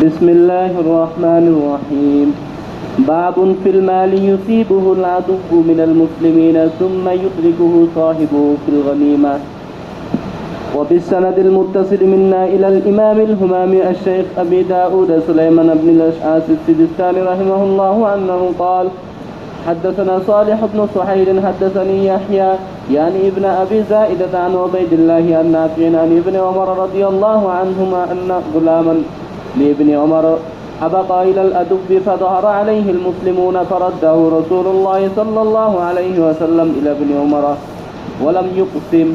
بسم الله الرحمن الرحيم. باب في المال يصيبه العدو من المسلمين ثم يدركه صاحبه في الغنيمة. وبالسند المتصل منا إلى الإمام الهمامي الشيخ أبي داود سليمان بن الأشعث السجستاني رحمه الله أنه قال: حدثنا صالح بن سحيل حدثني يحيى يعني ابن أبي زائدة عن عبيد الله عن نافع عن ابن عمر رضي الله عنهما أن غلاما لابن عمر أبق إلى الأدب فظهر عليه المسلمون فرده رسول الله صلى الله عليه وسلم إلى ابن عمر ولم يقسم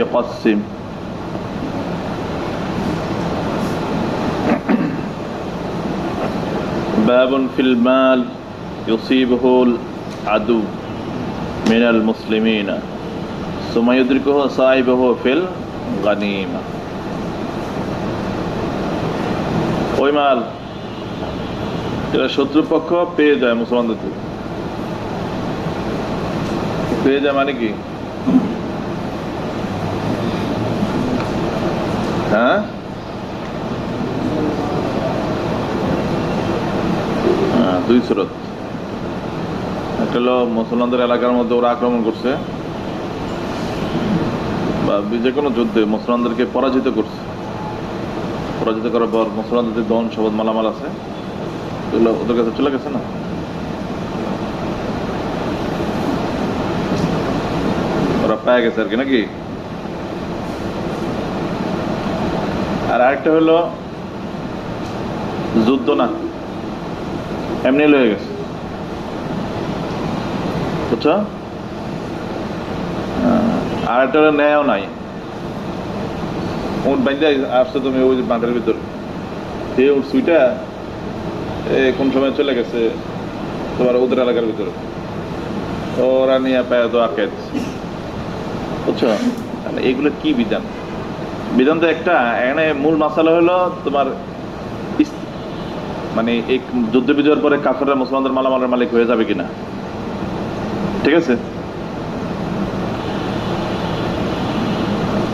يقسم. باب في المال يصيبه العدو من المسلمين ثم يدركه صاحبه في الغنيمة. ওই মাল যেটা শত্রুপক্ষ পেয়ে যায় মুসলমানদের থেকে, পেয়ে যায় মানে কি? হ্যাঁ, দুই সুরত। একটা হলো মুসলমানদের এলাকার মধ্যে ওরা আক্রমণ করছে বা যে কোনো যুদ্ধে মুসলমানদেরকে পরাজিত করছে, পরাজিত করার পর মুসলমানদের ধন সম্পদ মালামাল আছে এগুলো ওদের কাছে চলে গেছে না, ওরা পেয়ে গেছে আর কি, নাকি? আর আরেকটা হলো যুদ্ধ না, এমনি লয়ে গেছে, বুঝছো? আর একটা হলো ন্যায়ও নাই, উঠ বাইন্দা আসছো তুমি ওই বাঁধের ভিতরে, এই উঠ সুইটা কোন সময় চলে গেছে তোমার ওদের এলাকার ভিতরে, ওরা নিয়ে পায় তো আটকে দিচ্ছে, বুঝছো? এগুলো কি বিধান? বিধান তো একটা, এখানে মূল মশালা হলো তোমার মানে এই যুদ্ধ বিজয়ের পরে কাফেররা মুসলমানদের মালামালের মালিক হয়ে যাবে কিনা, ঠিক আছে?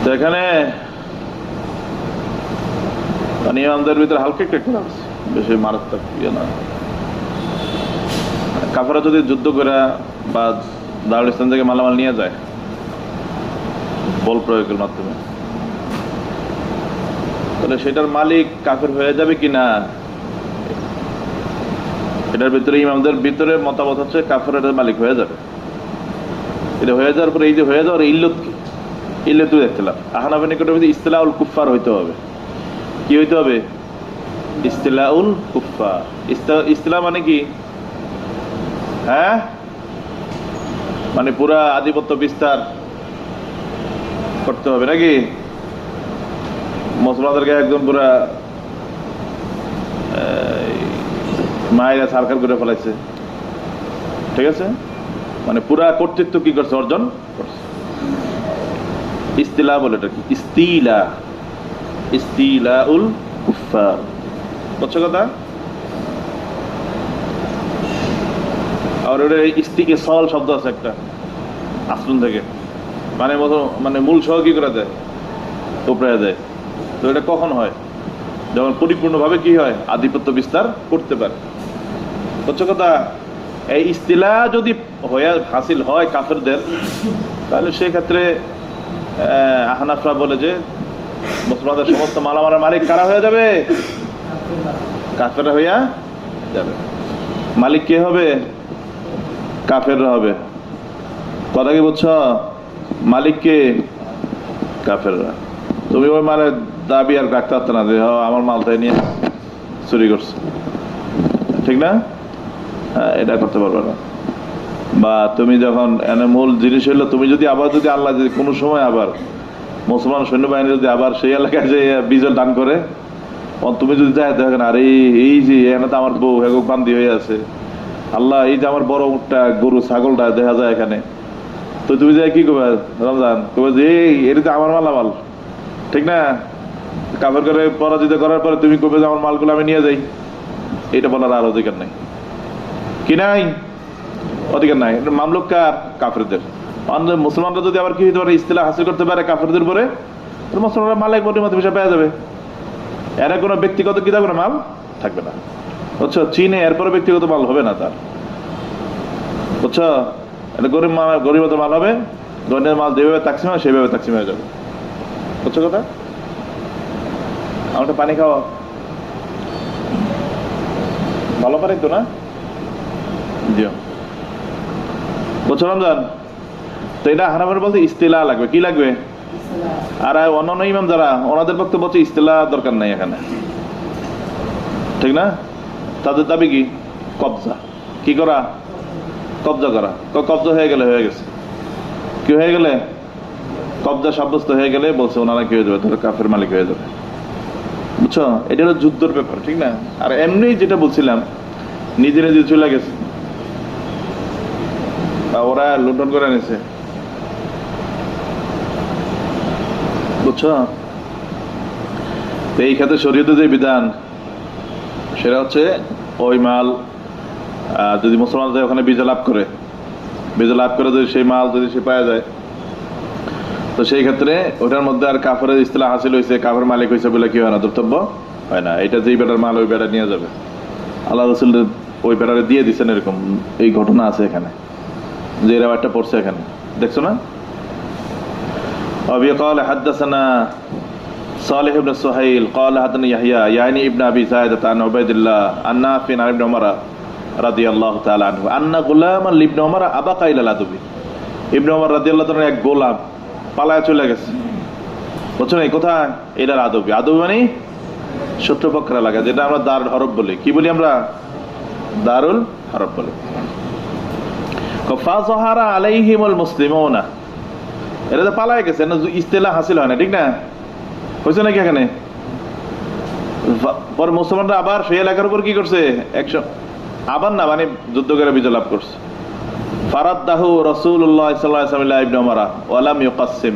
তো এখানে মানে আমাদের ভিতরে হালকা একটা আছে, বেশি মারাত্মক ইয়ে না। কাফেররা যদি যুদ্ধ করে বা দারুল ইসলাম থেকে মালামাল নিয়ে যায় বল প্রয়োগের মাধ্যমে, তাহলে সেটার মালিক কাফের হয়ে যাবে কিনা, এটার ভিতরে ইমামদের ভিতরে মতামত হচ্ছে কাফের এটার মালিক হয়ে যাবে। এটা হয়ে যাওয়ার পরে এই যে হয়ে যাওয়ার ইল্লত কি, ইল্লত দেখছিলাম আহনাফের নিকটের মধ্যে ইস্তিলাউল কুফফার হইতে হবে। কি হইতে হবে? ইস্তিলাউল কুফফার। ইস্তিলা মানে কি? হ্যাঁ, মানে পুরা আধিপত্য বিস্তার করতে হবে, নাকি? মুসলমানদেরকে একদম পুরা মায়েরা সার্কার করে ফেলাইছে, ঠিক আছে? মানে পুরা কর্তৃত্ব কি করছে? অর্জন করছে। ইস্তিলা বলে এটা কি? ইস্তিলা, ইস্তিলাউল কুফফার, বুঝছো কথা? আর ওটা ইস্তিকেসাল শব্দ আছে একটা আসলুন থেকে, মানে মানে মূল সহ কি করে দেয়? উপরে দেয়। তো এটা কখন হয়? যখন পরিপূর্ণভাবে কি হয়? আধিপত্য বিস্তার করতে পারে, বুঝছো কথা? এই ইস্তিলা যদি হাসিল হয় কাফেরদের, তাহলে সেক্ষেত্রে আহনাফরা বলে যে মুসলমানদের সমস্ত মালামালের মালিক কারা হয়ে যাবে? কাফেররা হইয়া যাবে। মালিক কে হবে? কাফেররা হবে। কথা কি বুঝছো? মালিক কে? কাফেররা। তুমি ওই মালের দাবি আর রাখতে পারত না যে আমার মালটাই নিয়ে চুরি করছে, ঠিক না? এটা করতে পারবে না। বা তুমি যখন মূল জিনিস হইলো, তুমি যদি আবার যদি আল্লাহ যদি কোনো সময় আবার মুসলমান সৈন্যবাহিনী যদি আবার সেই এলাকায় যে বিজয় দান করে, তুমি যদি যাই দেখেন আর এই যে এখানে তো আমার বউ হেগো বান্দি হয়ে আছে, আল্লাহ এই যে আমার বড় উটটা গরু ছাগলটা দেখা যায় এখানে, তো তুমি যাই কি করবে? রমজান কবে যে এটা তো আমার মালামাল, ঠিক না? কাফের করে পরাজিত করার পরে তুমি কবে যে আমার মালগুলো আমি নিয়ে যাই, এটা বলার আর অধিকার নাই, কি নাই? অধিকার নাই। মামলুক কার? কাফেরদের। মুসলমানরা যদি আবার কি হতে পারে, ইস্তিলাহ হাসিল করতে পারে কাফেরদের উপরে, মুসলমানরা মালিক গনিমত হিসেবে পেয়ে যাবে। এর কোনো ব্যক্তিগত কি থাকবে না, মাল থাকবে না, বুঝছো? চীনে এরপরে ব্যক্তিগত মাল হবে না তার, বুঝছো? এটা গরিবত মাল হবে, গরিবের মাল যেভাবে তাকসিম হয় সেইভাবে তাকসিম হয়ে যাবে, বুঝছো কথা? আমাকে পানি খাওয়া ভালো পারি তো না, জি বুঝছো রমজান? তো এটা হারামের বলতে ইস্তিলা লাগবে, কি লাগবে? আর অন্যান্য ইমাম যারা, ওনাদের বক্তব্য হচ্ছে ইস্তিলা দরকার নাই এখানে, ঠিক না? তাদের দাবি কি? কবজা, কি করা? কবজা করা। কবজা হয়ে গেলে হয়ে গেছে, কি হয়ে গেলে? কবজা সাব্যস্ত হয়ে গেলে বলছে ওনারা কি হয়ে যাবে, তাদের কাফের মালিক হয়ে যাবে, বুঝছো? এটা হলো যুদ্ধের ব্যাপার, ঠিক না? আর এমনি যেটা বলছিলাম, নিজে নিজে চলে গেছে বা ওরা লুণ্ঠন করে নিছে, বুঝছো? এই ক্ষেত্রে শরীয়তে যে বিধান, সেটা হচ্ছে ওই মাল যদি মুসলমানদের ওখানে বিজয় লাভ করে, বিজয় লাভ করে যদি সেই মাল যদি সে পাওয়া যায়, তো সেই ক্ষেত্রে ওটার মধ্যে আর কাফের ইস্তিলাহ হাসিল হয়েছে, কাফের মালিক হয়েছে বলে কি হয় না, ধর্তব্য হয় না। এটা যেই বেটার মাল ওই বেটা নিয়ে যাবে, আল্লাহ রসুল ওই বেটারে দিয়ে দিচ্ছেন, এরকম এই ঘটনা আছে এখানে, যে এরা একটা পড়ছে এখানে, দেখছো না? أبي قال حدثنا صالح بن سهيل قال حدثنا يحيى يعني ابن أبي زايدة عن عبيد الله عن نافع عن ابن عمر رضي الله تعالى عنه أن غلاما لابن عمر أبق إلى العدو। ইবনে ওমর রাদিয়াল্লাহু তাআলা এক গোলাম পালায় চলে গেছে, বুঝছো না? কোথায়? এটার আদবি, আদবি মানে শত্রুপক্ষের এলাকা, যেটা আমরা দারুল হরব বলি। কি বলি আমরা? দারুল হরব বলি। ফাযহারা আলাইহিমুল মুসলিমুনা, এটা তো পালায় গেছে, ইস্তিলাহ হাসিল হয় না, ঠিক না? হয়েছে নাকি এখানে? পরে মুসলমানরা আবার সেই এলাকার উপর কি করছে, আবার না মানে যুদ্ধ করে বিজয় লাভ করছে। ফারাদ্দাহু রাসূলুল্লাহ সাল্লাল্লাহু আলাইহি ওয়াসাল্লাম ইবনে উমর ওয়া লাম ইউকাসসিম।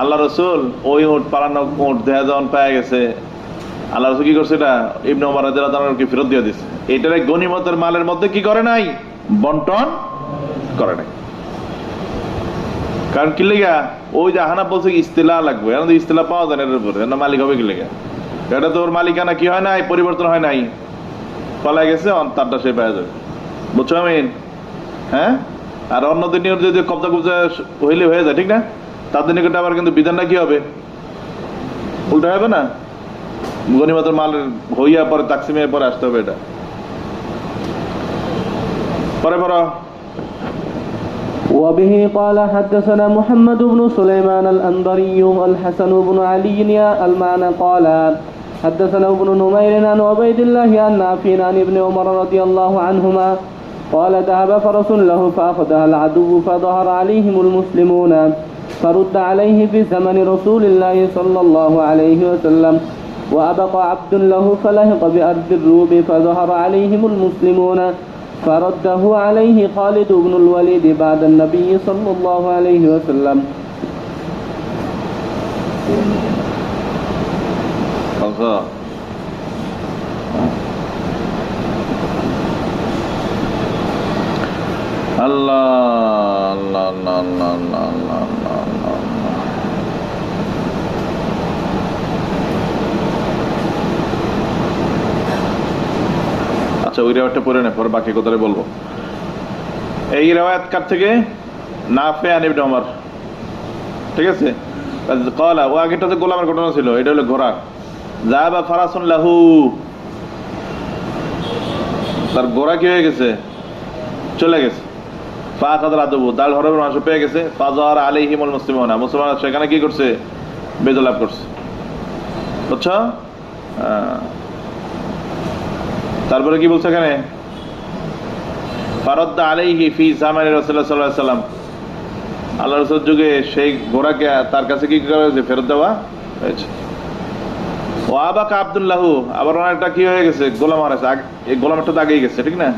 আল্লাহ রাসূল ওই উট পালানো উট দেয়া যখন পাওয়া গেছে, আল্লাহ রাসূল কি করছে, এটা ইবনে উমর রাদিয়াল্লাহু তাআলা কে ফেরত দিয়ে দিয়েছে। এটারে গনিমতের মালের মধ্যে কি করে নাই, বন্টন করে নাই। কারণ কি লেগা, ওই যে হানাফ বলছে ইস্তিলাহ লাগবে, এখন তো ইস্তিলাহ পাওয়া যায় না এর উপরে, না মালিক হবে কি লেগা? এটা তো ওর মালিকানা কি হয় নাই, পরিবর্তন হয় নাই, পালাই গেছে, তারটা সে পাওয়া যাবে, বুঝছো আমিন? হ্যাঁ, আর অন্যদের নিয়ে যদি কবজা কবজা হইলে হয়ে যায়, ঠিক না? তাদের নিকটে আবার কিন্তু বিধানটা কি হবে, উল্টা হবে না, গনিমতের মাল হইয়া পরে তাকসিমের পরে আসতে হবে। এটা পরে পরে وبه قال حدثنا محمد بن سليمان الأنضري الحسن بن علي المعنى قال حدثنا ابن نمير عن عبيد الله عن نافع عن ابن عمر رضي الله عنهما قال ذهب فرس له فأخذها العدو فظهر عليهم المسلمون فرد عليه في زمن رسول الله صلى الله عليه وسلم وأبقى عبد له فلحق بأرض الروم فظهر عليهم المسلمون فرده عليه خالد بن الوليد بعد النبي صلى الله عليه وسلم. আল্লাহ আল্লাহ আল্লাহ আল্লাহ আল্লাহ আল্লাহ আল্লাহ। আচ্ছা, ওই রেওয়ায়তটা পড়ে নে, পরে বাকি কথাটা বলবো। এই রেওয়ায়াত কার থেকে? নাফি আন ইবনে ওমর, ঠিক আছে? কলা, ও আগেটা তো গোলামের ঘটনা ছিল, এটা হলো ঘোড়া। যাবা ফারাসুন লাহু, তার ঘোড়া কি হয়ে গেছে, চলে গেছে। ফাখাদাল আদবু, দাল হরবের মানুষ পেয়ে গেছে। ফাজার আলাইহিমুল মুসলিমুনা, মুসলমানরা সেখানে কি করছে, বিজয় লাভ করছে, বুঝছো? তারপরে কি বলছে এখানে? ফারাদ্দা আলাইহি ফি জামানি রাসূলুল্লাহ সাল্লাল্লাহু আলাইহি ওয়াসাল্লাম, আল্লাহ রাসূলের যুগে সেই ঘোড়াকে তার কাছে কি করা হয়েছে, ফেরত দেওয়া হয়েছে। ও আবাকা আব্দুল্লাহু, আবার অনেকটা কি হয়ে গেছে, গোলাম হারাইছে, এই গোলামটা তো আগেই গেছে, ঠিক না?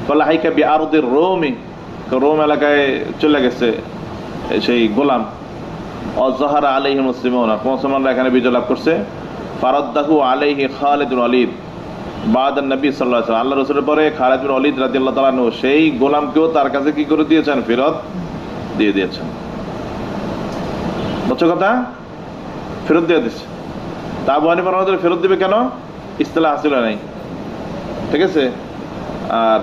বলা হাইকা বি আরদির রোমি, রোম এলাকায় চলে গেছে সেই গোলাম। অজহারা আলাইহি মুসলিমুনা, মুসলমানরা এখানে বিজয় লাভ করছে। ফারাদ্দাহু আলাইহি খালিদ বিন ওয়ালিদ বাদান নবী সাল্লাল্লাহু আলাইহি ওয়াসাল্লাম, আল্লাহ রাসূলের পরে খালিদ বিন ওয়ালিদ রাদিয়াল্লাহু তাআলা আনহু সেই গোলামকেও তার কাছে কি করে দিয়েছেন, ফেরত দিয়ে দিয়েছেন। বুঝছো কথা? ফেরত দিয়ে দিচ্ছে। তা আবু হানিফা রাহমাতুল্লাহ ফেরত দিবে কেন? ইস্তেলাহ হাসিল হয় নাই, ঠিক আছে। আর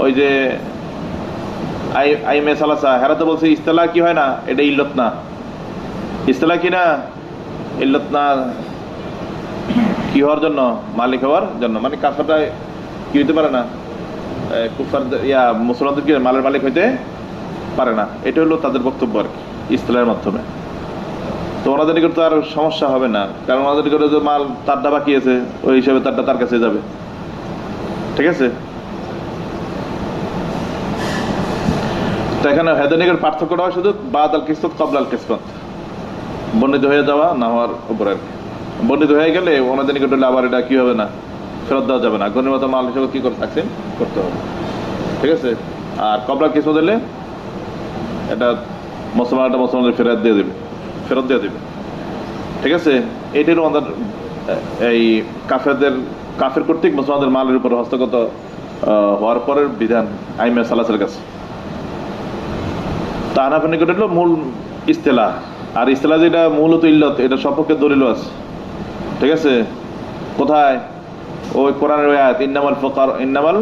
ওই যে আইমে সালাসা হেরা তো বলছে ইস্তেলাহ কি হয় না, এটা ইল্লত না। ইস্তেলাহ কি না? ইল্লত না। কি হওয়ার জন্য? মালিক হওয়ার জন্য। মানে কাফেরটা কি হইতে পারে না, কুফার মুসলমানদেরকে মালের মালিক হইতে পারে না। এটা হলো তাদের বক্তব্য আর কি, ইস্তেলাহের মাধ্যমে। তো ওনাদের নিকট তো আর সমস্যা হবে না, কারণ ওনাদের নিকট যে মাল তারটা বাকি আছে, ওই হিসাবে তারটা তার কাছে যাবে, ঠিক আছে। তো এখানে হেদানিকের পার্থক্যটা হয় শুধু বাদ আল কিসমত কবল আল কিসমত, বর্ণিত হয়ে যাওয়া না হওয়ার উপরে আর কি। বর্ণিত হয়ে গেলে ওনাদের নিকট হলে আবার এটা কি হবে না, ফেরত দেওয়া যাবে না, গণিমত মাল হিসেবে কি করে তাকসিম করতে হবে, ঠিক আছে। আর কবল আল কিসমত দিলে এটা মুসলমানদের ফেরত দিয়ে দেবে, ঠিক আছে। এটাই আমাদের এই কাফের কর্তৃক মুসলমানদের মালের উপর হস্তগত হওয়ার পরের বিধান আইমে সালাসের কাছে। তা হানাফির নিকট হলো মূল ইস্তেলাহ, আর ইস্তেলাহ যেটা মূলত ইল্লত, এটা সপক্ষে দলিল আছে, ঠিক আছে। কোথায়? ওই কোরআনের আয়াত ইন্নামাল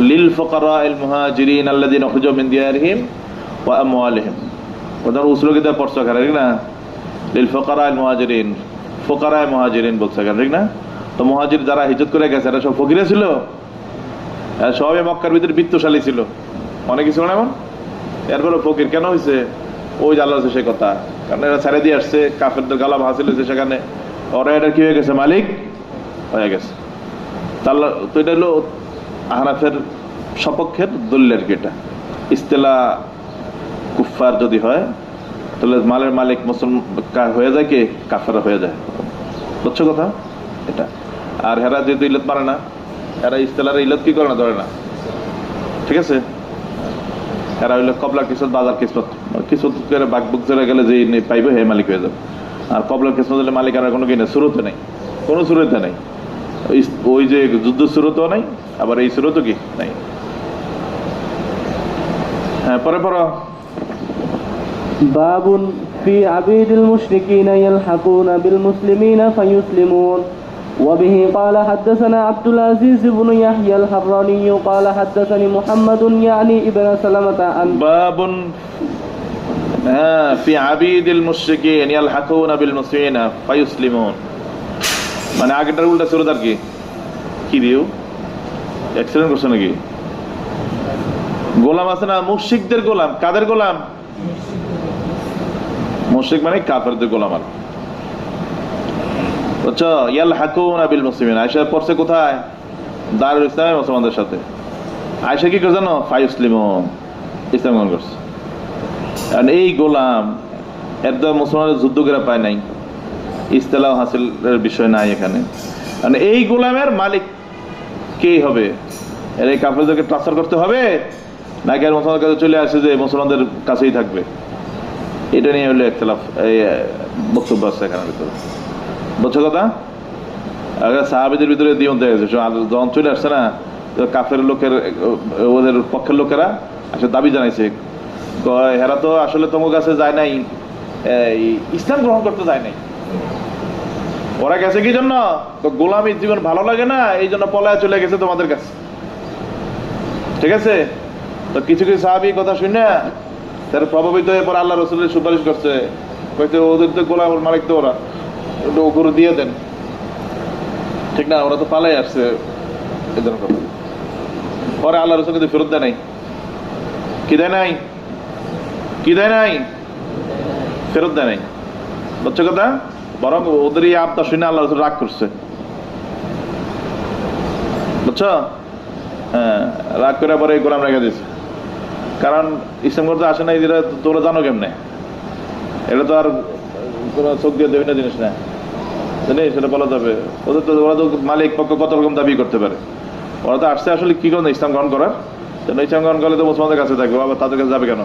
লিল ফুকারাইল মুহাজিরিন আল্লাযিনা উখরিজু মিন দিয়ারিহিম ওয়া আমওয়ালিহিম। ওদের উসুল কিতাব পড়ছো এখানে, ঠিক না? লিল ফুকারাইল মুহাজিরিন, ফুকারায়ে মুহাজিরিন বলছে এখানে, ঠিক না? তো মুহাজির যারা হিজরত করে গেছে এরা সব ফকিরা ছিল, সবাই মক্কার ভিতরে বিত্তশালী ছিল, অনেক কিছু না এমন। এরপরে ফকির কেন হয়েছে? ওই যে আল্লাহ সেই কথা, কারণ এরা ছেড়ে দিয়ে আসছে, কাফেরদের গালাম হাসিল হয়েছে সেখানে, ওরা এটা কি হয়ে গেছে, মালিক হয়ে গেছে। তাহলে তো এটা হলো আহনাফের সপক্ষের দলিলের কি এটা। ইস্তেলা কুফার যদি হয় তাহলে মালের মালিক মুসলমান হয়ে যায়, কি কাফের হয়ে যায়, বুঝছো কথা এটা। আর হেরা যেহেতু ইল্লত পারে না, এরা ইস্তেলার ইল্লত কি করে না, ধরে না, ঠিক আছে। এরা হইলো কবলা কিসমত বাজার কিসমত, কিসমত করে বাকবুক চলে গেলে যে পাইবে হে মালিক হয়ে যাবে। আর কবলার কিসমত হলে মালিক আর কোনো কি নেই, শুরুতে নেই, কোনো শুরুতে নেই। ওই যে যুদ্ধ শুরুতেও নাই, আবার এই শুরুতে কি নাই। হ্যাঁ, পরে পড়ো। বাবুন ফি আবিদিল মুশরিকিনা ইয়ালহাকুনা বিল মুসলিমিনা ফায়ুসলিমুন। وبه قال حدثنا عبد العزيز بن يحيى الحراني قال حدثني محمد يعني ابن سلمة عن باب في عبيد المشركين يلحقون بالمسلمين فيسلمون। মানে আগেটার উল্টা সুরত আর কি দিও এক্সিলেন্ট করছে নাকি? গোলাম আছে না, মুশরিকদের গোলাম। কাদের গোলাম? মুশরিক মানে কাফেরদের গোলাম। আর আচ্ছা, ইয়ালহাকুনা বিল মুসলিমিন, আয়েশা পড়ছে কোথায়? দারুল ইসলামে মুসলমানদের সাথে। আয়েশা কি করে জানো? ফায়ুসলিমুন, ইসলাম গ্রহণ করছে। কারণ এই গোলাম এর দ্বারা মুসলমানদের যুদ্ধ করে পায় নাই, ইস্তেলাহ হাসিলের বিষয় নাই এখানে। কারণ এই গোলামের মালিক কে হবে? এর এই কাফেরদেরকে ট্রান্সফার করতে হবে নাকি আর মুসলমানদের কাছে চলে আসে যে মুসলমানদের কাছেই থাকবে? এটা নিয়ে হলো ইখতিলাফ, এই বক্তব্য আছে এখানের ভিতরে, বুঝছো কথা? সাহাবীদের ভিতরে দ্বিমত হয়ে গেছে। যখন চলে আসছে না কাফের লোকের, ওদের পক্ষের লোকেরা আসলে দাবি জানাইছে, হেরা তো আসলে তোমার কাছে যায় নাই, ইসলাম গ্রহণ করতে যায় নাই। ওরা গেছে কি জন্য? তো গোলামীর জীবন ভালো লাগে না, এই জন্য পলায় চলে গেছে তোমাদের কাছে, ঠিক আছে। তো কিছু কিছু সাহাবী কথা শুনে তারা প্রভাবিত হয়ে পর আল্লাহ রাসূলের সুপারিশ করছে, কইতে ওদের তো গোলামের মালিক তো ওরা, ওগুলো দিয়ে দেন, ঠিক না? ওরা তো পালাই আসছে, এদের কথা। পরে আল্লাহ রাসূল কিন্তু ফেরত দেয় নাই, কি দেয় নাই, কি দেয় নাই, ফেরত দেয় নাই, বুঝছো কথা? বরং ওদের এই আবদা শুনে আল্লাহ রাসূল রাগ করছে, বুঝছো? হ্যাঁ, রাগ করে পরে গোলাম রেখে দিয়েছে। কারণ ইসলাম করতে আসে না, এরা তোমরা জানো কেমনে? এটা তো আর চোখ দিয়ে দেবে না জিনিস না, জানিস? সেটা বলা যাবে। ওদের তো, ওরা তো মালিক পক্ষ কত রকম দাবি করতে পারে। ওরা তো আসছে আসলে কি করে ইসলাম গ্রহণ করার জন্য। ইসলাম গ্রহণ করলে তো মুসলমানদের কাছে থাকবে, আবার তাদের কাছে যাবে কেন?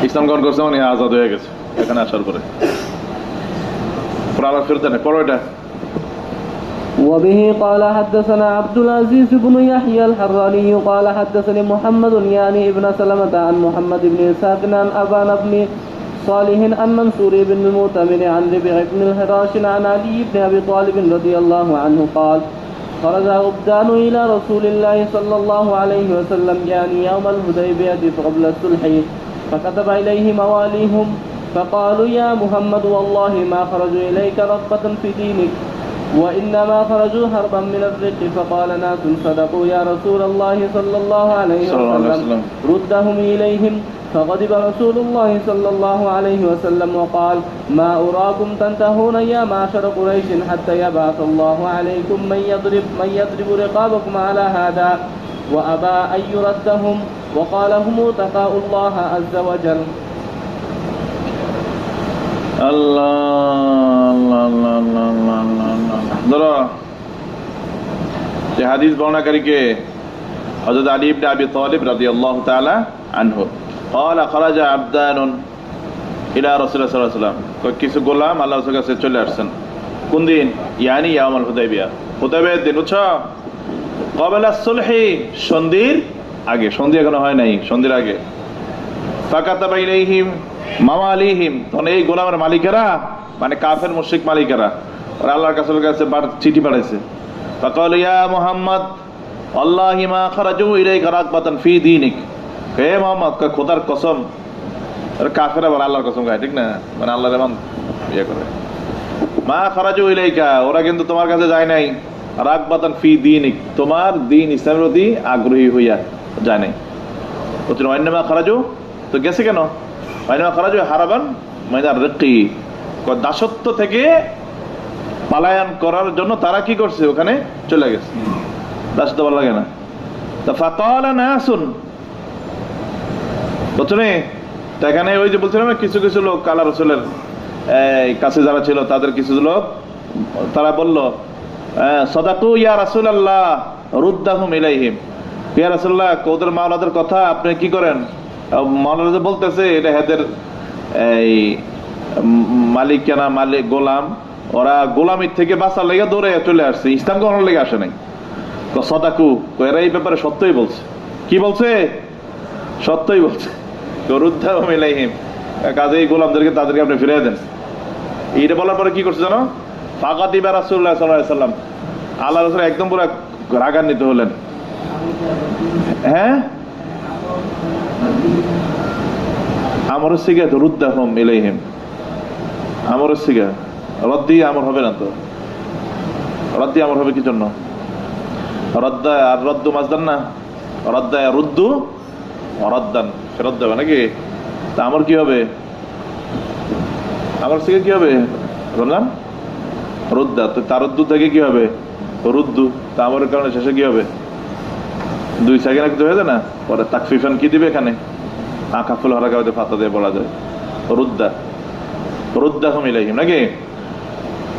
ইসলাম গ্রহণ করছে মানে আজাদ হয়ে গেছে এখানে আসার পরে। আবার ফেরত নেই, পড়ো এটা। وبه قال حدثنا عبد العزيز بن يحيى الحراني قال حدثني محمد يعني ابن سلمة عن محمد بن إسحاق عن أبان بن صالح عن منصور بن المؤتمر عن ربيع بن الحراش عن علي بن أبي طالب رضي الله عنه قال خرج عبدان إلى رسول الله صلى الله عليه وسلم يعني يوم الحديبية قبل الصلح فكتب إليه مواليهم فقالوا يا محمد والله ما خرجوا إليك رغبة في دينك وإنما خرجوا هربا من الرق فقال ناس صدقوا يا رسول الله صلى الله عليه وسلم ردهم إليهم فغضب رسول الله صلى الله عليه وسلم وقال ما أراكم تنتهون يا معشر قريش حتى يبعث الله عليكم من يضرب رقابكم على هذا وأبى أن يردهم وقال هم تقاء الله عز وجل ধরো যে হাদিস বর্ণনাকারী কে হযরত আলী ইবনে আবি তালিব রাদিয়াল্লাহু তাআলা আনহু قال خرج عبدان الى رسول الله صلى الله عليه وسلم কিছু গোলাম আল্লাহর রাসূলের কাছে চলে আসছেন কোন দিন ইয়ানি ইয়াউমুল হুদাইবিয়া হুদাইবিয়ার দিন বুঝছো ক্বাবলা সুলহি সন্ধির আগে সন্ধি এখনো হয় নাই সন্ধির আগে ফাকাতাবা ইলাইহিম মাওয়ালিহিম তখন এই গোলামের মালিকেরা মানে কাফের মুশরিক মালিকেরা ওরা আল্লাহর কাছে চিঠি পাঠাইছে ফাকাল ইয়া মুহাম্মদ আল্লাহি মা খারাজু ইলাইকা রাগবাতান ফি দীনিক হে মুহাম্মদ খোদার কসম আর কাফেররা বলে আল্লাহর কসম গায় ঠিক না মানে আল্লাহর এমন ইয়া করে মা খারাজু ইলাইকা ওরা কিন্তু তোমার কাছে যায় নাই রাগবাতান ফি দীনিক তোমার দ্বীন ইসলামের প্রতি আগ্রহী হইয়া যায় নাই বলছেন ওয়াইন্নামা খারাজু তো গেছে কেন হারাবান দাসত্ব থেকে পালায়ন করার জন্য তারা কি করছে ওখানে চলে গেছে দাসত্ব ভালো লাগে না তা ফাকালা নাসুন বুঝলে তো এখানে ওই যে বলছিলাম না কিছু কিছু লোক আল্লাহর রাসূলের কাছে যারা ছিল তাদের কিছু লোক তারা বলল সাদাকু ইয়া রাসূলুল্লাহ রুদ্দাহুম ইলাইহিম ইয়া রাসূলুল্লাহ ওদের মাওলাদের কথা আপনি কি করেন মাওলানা বলতেছে এটা হেদের এই মালিক কেনা মালিক গোলাম ওরা গোলামির থেকে বাঁচার লেগে দৌড়ে চলে আসছে ইসলাম গ্রহণের লেগে আসে নাই সদাকু এরা এই ব্যাপারে সত্যই বলছে কি বলছে সত্যই বলছে রুদ্দাহুম ইলাইহিম কাজে এই গোলামদেরকে তাদেরকে আপনি ফিরিয়ে দেন এইটা বলার পরে কি করছে জানো ফাকাতিবা রাসূলুল্লাহ সাল্লাল্লাহু আলাইহি ওয়াসাল্লাম আল্লাহ রাসূল একদম পুরো রাগান্বিত হলেন হ্যাঁ আমরের সিগা তো রুদ্দাহুম ইলাইহিম আমরের সিগা রদ্দি আমর হবে না তো রদ্দি আমর হবে কি জন্য রদ্দা আর রদ্দু মাজদার না রদ্দা রুদ্দু রদ্দান ফেরত দেবে নাকি তা আমর কি হবে আমর সিগা কি হবে রমজান রুদ্দা তো তারদ্দু থেকে কি হবে রুদ্দু তা আমরের কারণে শেষে কি হবে দুই সেকেন্ড একটু হয়ে যায় না পরে তাকফিফান কি দিবে এখানে আকাফুল হরাকাতে ফাতা দিয়ে বলা যায় রুদ্দাহুম ইলাইহিম নাকি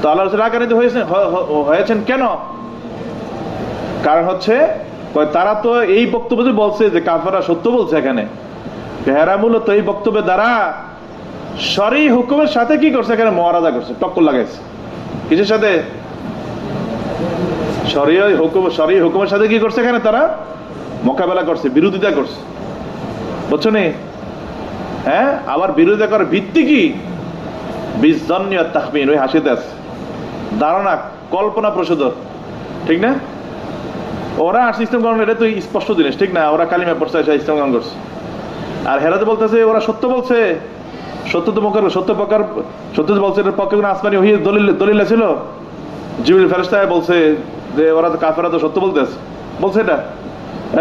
তো আল্লাহর রাসূল রাগান্বিত হয়েছেন কেন কারণ হচ্ছে তারা তো এই বক্তব্যে বলছে যে কাফেররা সত্য বলছে এখানে হেরা মূলত এই বক্তব্যের দ্বারা শরঈ হুকুমের সাথে কি করছে এখানে মুআরাদা করছে টক্কর লাগাইছে কিসের সাথে শরঈ হুকুমের সাথে কি করছে এখানে তারা মোকাবেলা করছে বিরোধিতা করছে বুঝছো নি হ্যাঁ আবার বিরোধিতা করার ভিত্তি কি বিজন্নিয় তাখমিন ওই হাসিতে আছে ধারণা কল্পনা প্রসূত ঠিক না ওরা আর ইসলাম গ্রহণ এটা তো স্পষ্ট জিনিস ঠিক না ওরা কালিমা পড়ছে ইসলাম গ্রহণ করছে আর হেরাতে বলতেছে ওরা সত্য বলছে সত্য তো বলছে এটার পক্ষে কোনো আসমানি ওহী দলিল ছিল জিবরিল ফেরেশতা বলছে যে ওরা তো কাফেররা তো সত্য বলতেছে বলছে এটা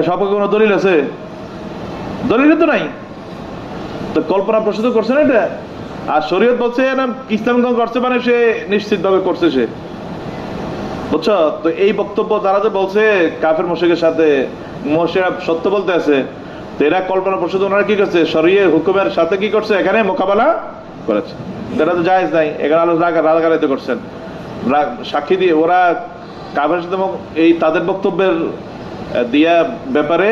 সব কোনো দলিল আছে দলিল তো নাই তো কল্পনা প্রসূত করছে না এটা আর শরীয়ত বলছে না ইসলাম গ্রহণ করছে মানে সে নিশ্চিত ভাবে করছে সে বুঝছো তো এই বক্তব্য যারা যে বলছে কাফের মুশরিকের সাথে মুশরিকরা সত্য বলতে আছে তো এরা কল্পনা প্রসূত ওনারা কি করছে শরীয় হুকুমের সাথে কি করছে এখানে মোকাবেলা করেছে এটা তো জায়েজ নাই এখানে রাগারাগারিত করছেন সাক্ষী দিয়ে ওরা কাফের সাথে এই তাদের বক্তব্যের দিয়া ব্যাপারে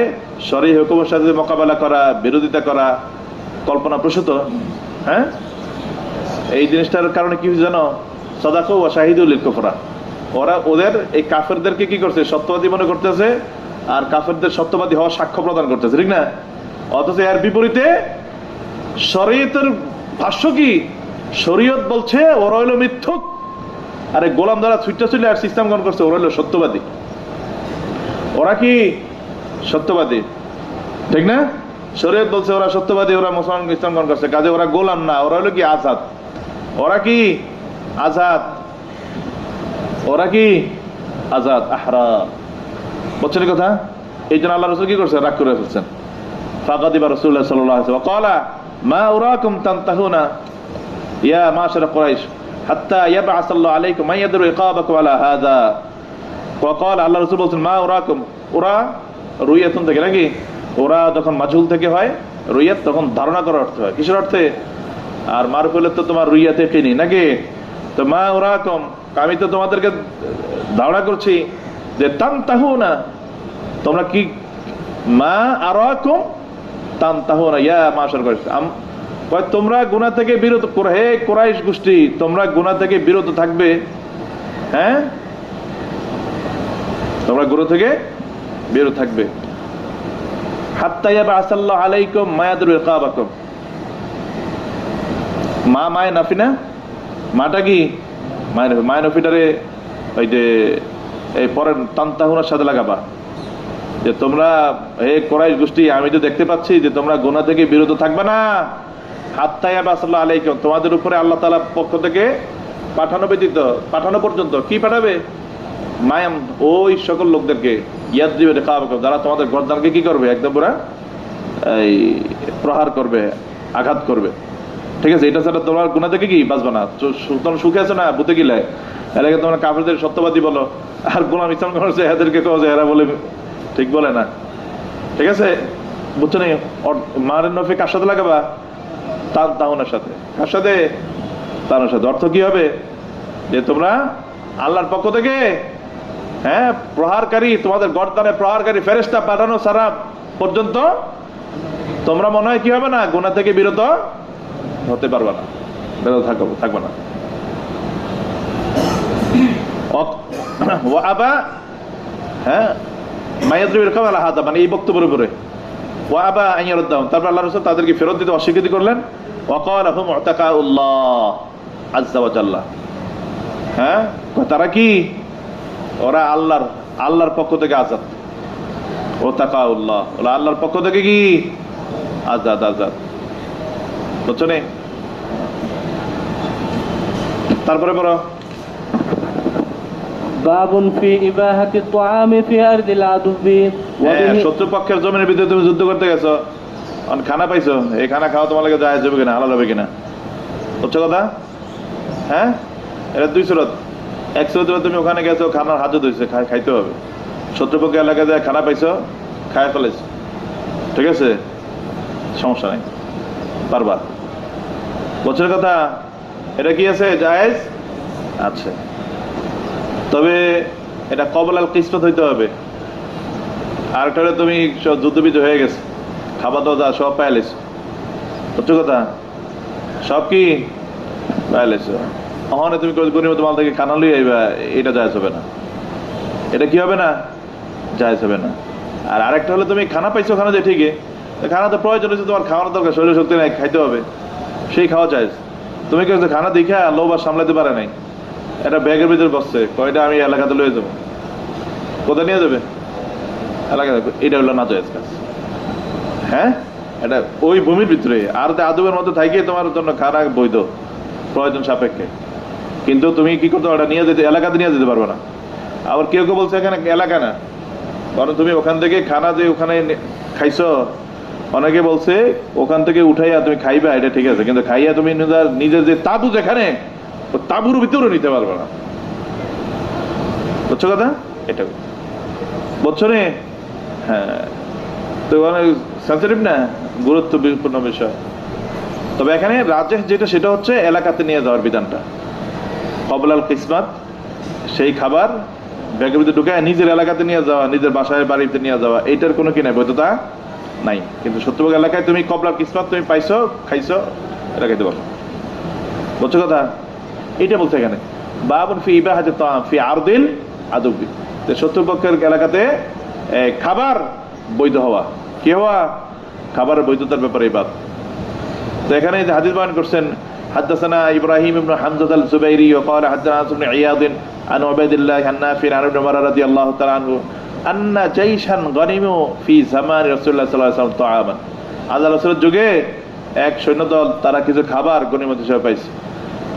শরীয় হুকুমের সাথে মোকাবেলা করা বিরোধিতা করা কল্পনা প্রসূত হ্যাঁ এই জিনিসটার কারণে কি জানো সাদাকু ওয়া শাহিদুল লিল কুফরা ওরা ওদের এই কাফেরদেরকে কি করছে, সত্যবাদী মনে করতেছে, আর কাফেরদের সত্যবাদী হওয়ার সাক্ষ্য প্রদান করতেছে, ঠিক না? অথচ এর বিপরীতে শরীয়তের ভাষ্য কি? শরীয়ত বলছে ওরা হইলো মিথ্যুক, আরে গোলাম দ্বারা ছুটতে চলে আর সিস্টেম গ্রহণ করছে, ওরা হইলো সত্যবাদী। ওরা কি সত্যবাদী, ঠিক না? শরীয়ত বলছে ওরা সত্যবাদী, ওরা মুসলমান ইসলাম গ্রহণ করছে, কাজে ওরা গোলাম না, ওরা হলো কি আজাদ। ওরা কি আজাদ, ওরা কি আজাদ, আহরা। বুঝছেন কথা? এই জন্য আল্লাহ রাসূল কি করছে, রাগ করে ফেলছেন। ফাকাদিবা রাসূলুল্লাহ সাল্লাল্লাহু আলাইহি ওয়াসাল্লাম ক্বালা মা উরাকুম তানতাহুনা ইয়া মাশারা কুরাইশ হাত্তা ইয়াবআসাল্লাহু আলাইকুম মান ইয়াদরু ইকাবাকুম আলা হাযা। ওয়াকাল, আল্লাহ রাসূল বলেন মা উরাকুম, ওরা রুইয়াতুন থেকে নাকি, ওরা যখন মাজহুল থেকে হয়, রুইয়াত তখন ধারণা করার অর্থ হয়, কিসের অর্থে? আর মারুফ হলে তো তোমার রুইয়াতে কিনি নাকি। তো মা উরাকুম, আমি তো তোমাদেরকে ধারণা করছি যে তানতাহুনা, তোমরা কি, মা আরাকুম তানতাহুনা ইয়া মাশার কুরাইশ, তোমরা গুনাহ থেকে বিরত, হে কুরাইশ গোষ্ঠী, তোমরা গুনাহ থেকে বিরত থাকবে। হ্যাঁ, তোমরা গুনাহ থেকে বিরত থাকবে। হাত্তা ইয়াবআসাল্লাহু আলাইকুম মা ইয়াদরু ইকাবাকুম। মা মায় নাফি না, মাটা কি মায় নাফি, মায় নাফিটারে ওই যে এই পরের তানতাহুনার সাথে লাগাবা, যে তোমরা হে কুরাইশ গোষ্ঠী, আমি তো দেখতে পাচ্ছি যে তোমরা গুনাহ থেকে বিরত থাকবে না। হাত্তা ইয়াবআসাল্লাহু আলাইকুম, তোমাদের উপরে আল্লাহ তাআলার পক্ষ থেকে পাঠানো ব্যতীত, পাঠানো পর্যন্ত কি পাঠাবে? মায়াম, ওই সকল লোকদেরকে, ইয়াদরিবু রিকাবাকুম, যারা তোমাদের গর্দানকে কি করবে, একদম পুরা এই প্রহার করবে, আঘাত করবে, ঠিক আছে? এটা ছাড়া তোমার গুনাহ থেকে কি বাঁচবে না। তোমরা সুখে আছো না, বুতে গিলায় এলাকা তোমরা কাফেরদের সত্যবাদী বলো, আর গোলাম ইসলাম করছে এদেরকে কও যে এরা বলে ঠিক বলে না, ঠিক আছে? বুঝছো নি? মারের নফি কার সাথে লাগাবা? তানতাহুনার সাথে। কার সাথে? তার সাথে। অর্থ কি হবে? যে তোমরা আল্লাহর পক্ষ থেকে, হ্যাঁ, প্রহারকারী, তোমাদের গর্দানে প্রহারকারী ফেরেশতা পাঠানো সারা পর্যন্ত তোমরা মনে হয় কি হবে না, গুনাহ থেকে বিরত হতে পারবে না, বিরত থাকবে না। ওয়া আবা, হ্যাঁ, মায়াদরিবুল কাওয়ালা হাদা, মানে এই বক্তব্যের উপরে ওয়া আবা আন ইয়ারুদ্দাহুম, তারপর আল্লাহ রাসূল তাদেরকে ফেরত দিতে অস্বীকৃতি করলেন। ওয়া ক্বালা হুম মুতাকাউল্লাহ আযজা ওয়া জাল্লা, হ্যাঁ, তারা কি, ওরা আল্লাহর পক্ষ থেকে আজাদ। ওতাকাউল্লাহ, ওরা আল্লাহর পক্ষ থেকে কি আজাদ, আজাদ। বুঝছো নি? তারপরে বলো বাবুন ফি ইবাহাতি তুআমি ফি আরদিল আদুবি। শত্রু পক্ষের জমিনের ভিতরে তুমি যুদ্ধ করতে গেছো, খানা পাইছো, এই খানা খাওয়া তোমার লাগে জায়েজ হবে কিনা, হালাল হবে কিনা? বুঝছো কথা? হ্যাঁ, এটা দুই সুরত। এক সুরত তুমি ওখানে গেছো, খানার হাজত হয়েছে, খাইতে হবে। শত্রুপক্ষ এলাকায় যায় খানা পাইছো, খায় ফেলেছো, ঠিক আছে, সমস্যা নেই, পারবা। বছরের কথা এটা কি আছে, জায়েজ আছে, তবে এটা কবল আল কিসমত হইতে হবে। আর একটা হলে তুমি যুদ্ধবিদ্ধ হয়ে গেছে, খাবার দাওয়া সব পাইলেছো, বুঝছো কথা, সব কি পাইলেছো, ওখানে তুমি গরিব মাল থেকে খানা লই আইবা, এটা জায়েজ হবে না, এটা কি হবে না, জায়েজ হবে না। আর আরেকটা হলে তুমি খানা পাইছো, খানা দিয়ে ঠিকই, খানা তো প্রয়োজন হচ্ছে, তোমার খাওয়ানো দরকার, শরীর শক্তি নাই, খাইতে হবে, সেই খাওয়া জায়েজ। তুমি কেউ খানা দেখে লোভ আর সামলাতে পারে নাই, এটা ব্যাগের ভিতরে বসছে, কয়টা আমি এলাকাতে লয়ে যাবো, কোথায় নিয়ে যাবে এলাকা, এটা হলো না জায়েজ কাজ। হ্যাঁ, এটা ওই ভূমির ভিতরে, আর আদবের মধ্যে থাকে তোমার জন্য খানা বৈধ, প্রয়োজন সাপেক্ষে, কিন্তু তুমি কি করতে পারো, নিয়ে যেতে, এলাকাতে নিয়ে যেতে পারবে না। আবার কেউ কেউ বলছে এখানে এলাকা না, কারণ তুমি ওখান থেকে খানা যে ওখানে খাইছো, অনেকে বলছে ওখান থেকে উঠাইয়া তুমি খাইবা, এটা ঠিক আছে, কিন্তু খাইয়া তুমি নিজের যে তাবু যেখানে, তাবুর ভিতরে নিতে পারবে না, বুঝছো কথা, এটা বুঝছো নে? হ্যাঁ, তো অনেক সেন্সিটিভ না, গুরুত্বপূর্ণ বিষয়। তবে এখানে রাজেহ যেটা, সেটা হচ্ছে এলাকাতে নিয়ে যাওয়ার বিধানটা, কবলাল কিসমাত, সেই খাবার ব্যাগের ভিতরে ঢুকে নিজের এলাকাতে নিয়ে যাওয়া, নিজের বাসায় বাড়িতে নিয়ে যাওয়া, এইটার কোনো কি নাই, বৈধতা নাই। কিন্তু শত্রুপক্ষ এলাকায় তুমি কবলাল কিসমাত তুমি পাইছো, খাইছো, এটা খাইতে পারো, বুঝছো কথা, এইটা বলছে এখানে। বাবুন ফি ইবাহাতি তাআম ফি আরদিল আদুবি, শত্রুপক্ষের এলাকাতে খাবার বৈধ হওয়া, কি হওয়া, খাবারের বৈধতার ব্যাপারে এই বাব। তো এখানে যে হাদিস বয়ান করছেন, হাদাসানা ইব্রাহিম ইবনে হামজা আল-জুবাইরি ওয়া ক্বালা হাদাসানা আনাস ইবনে ইয়াদ আন উবাইদিল্লাহ আন নাফি আন ইবনে উমর রাদিয়াল্লাহু তাআলা আনহু আন্না জাইশান গানিমু ফি জামান রাসূলুল্লাহ সাল্লাল্লাহু আলাইহি ওয়াসাল্লাম তাআমান, আল্লাহ রাসূলের যুগে এক সৈন্যদল তারা কিছু খাবার গনিমত হিসেবে পাইছে।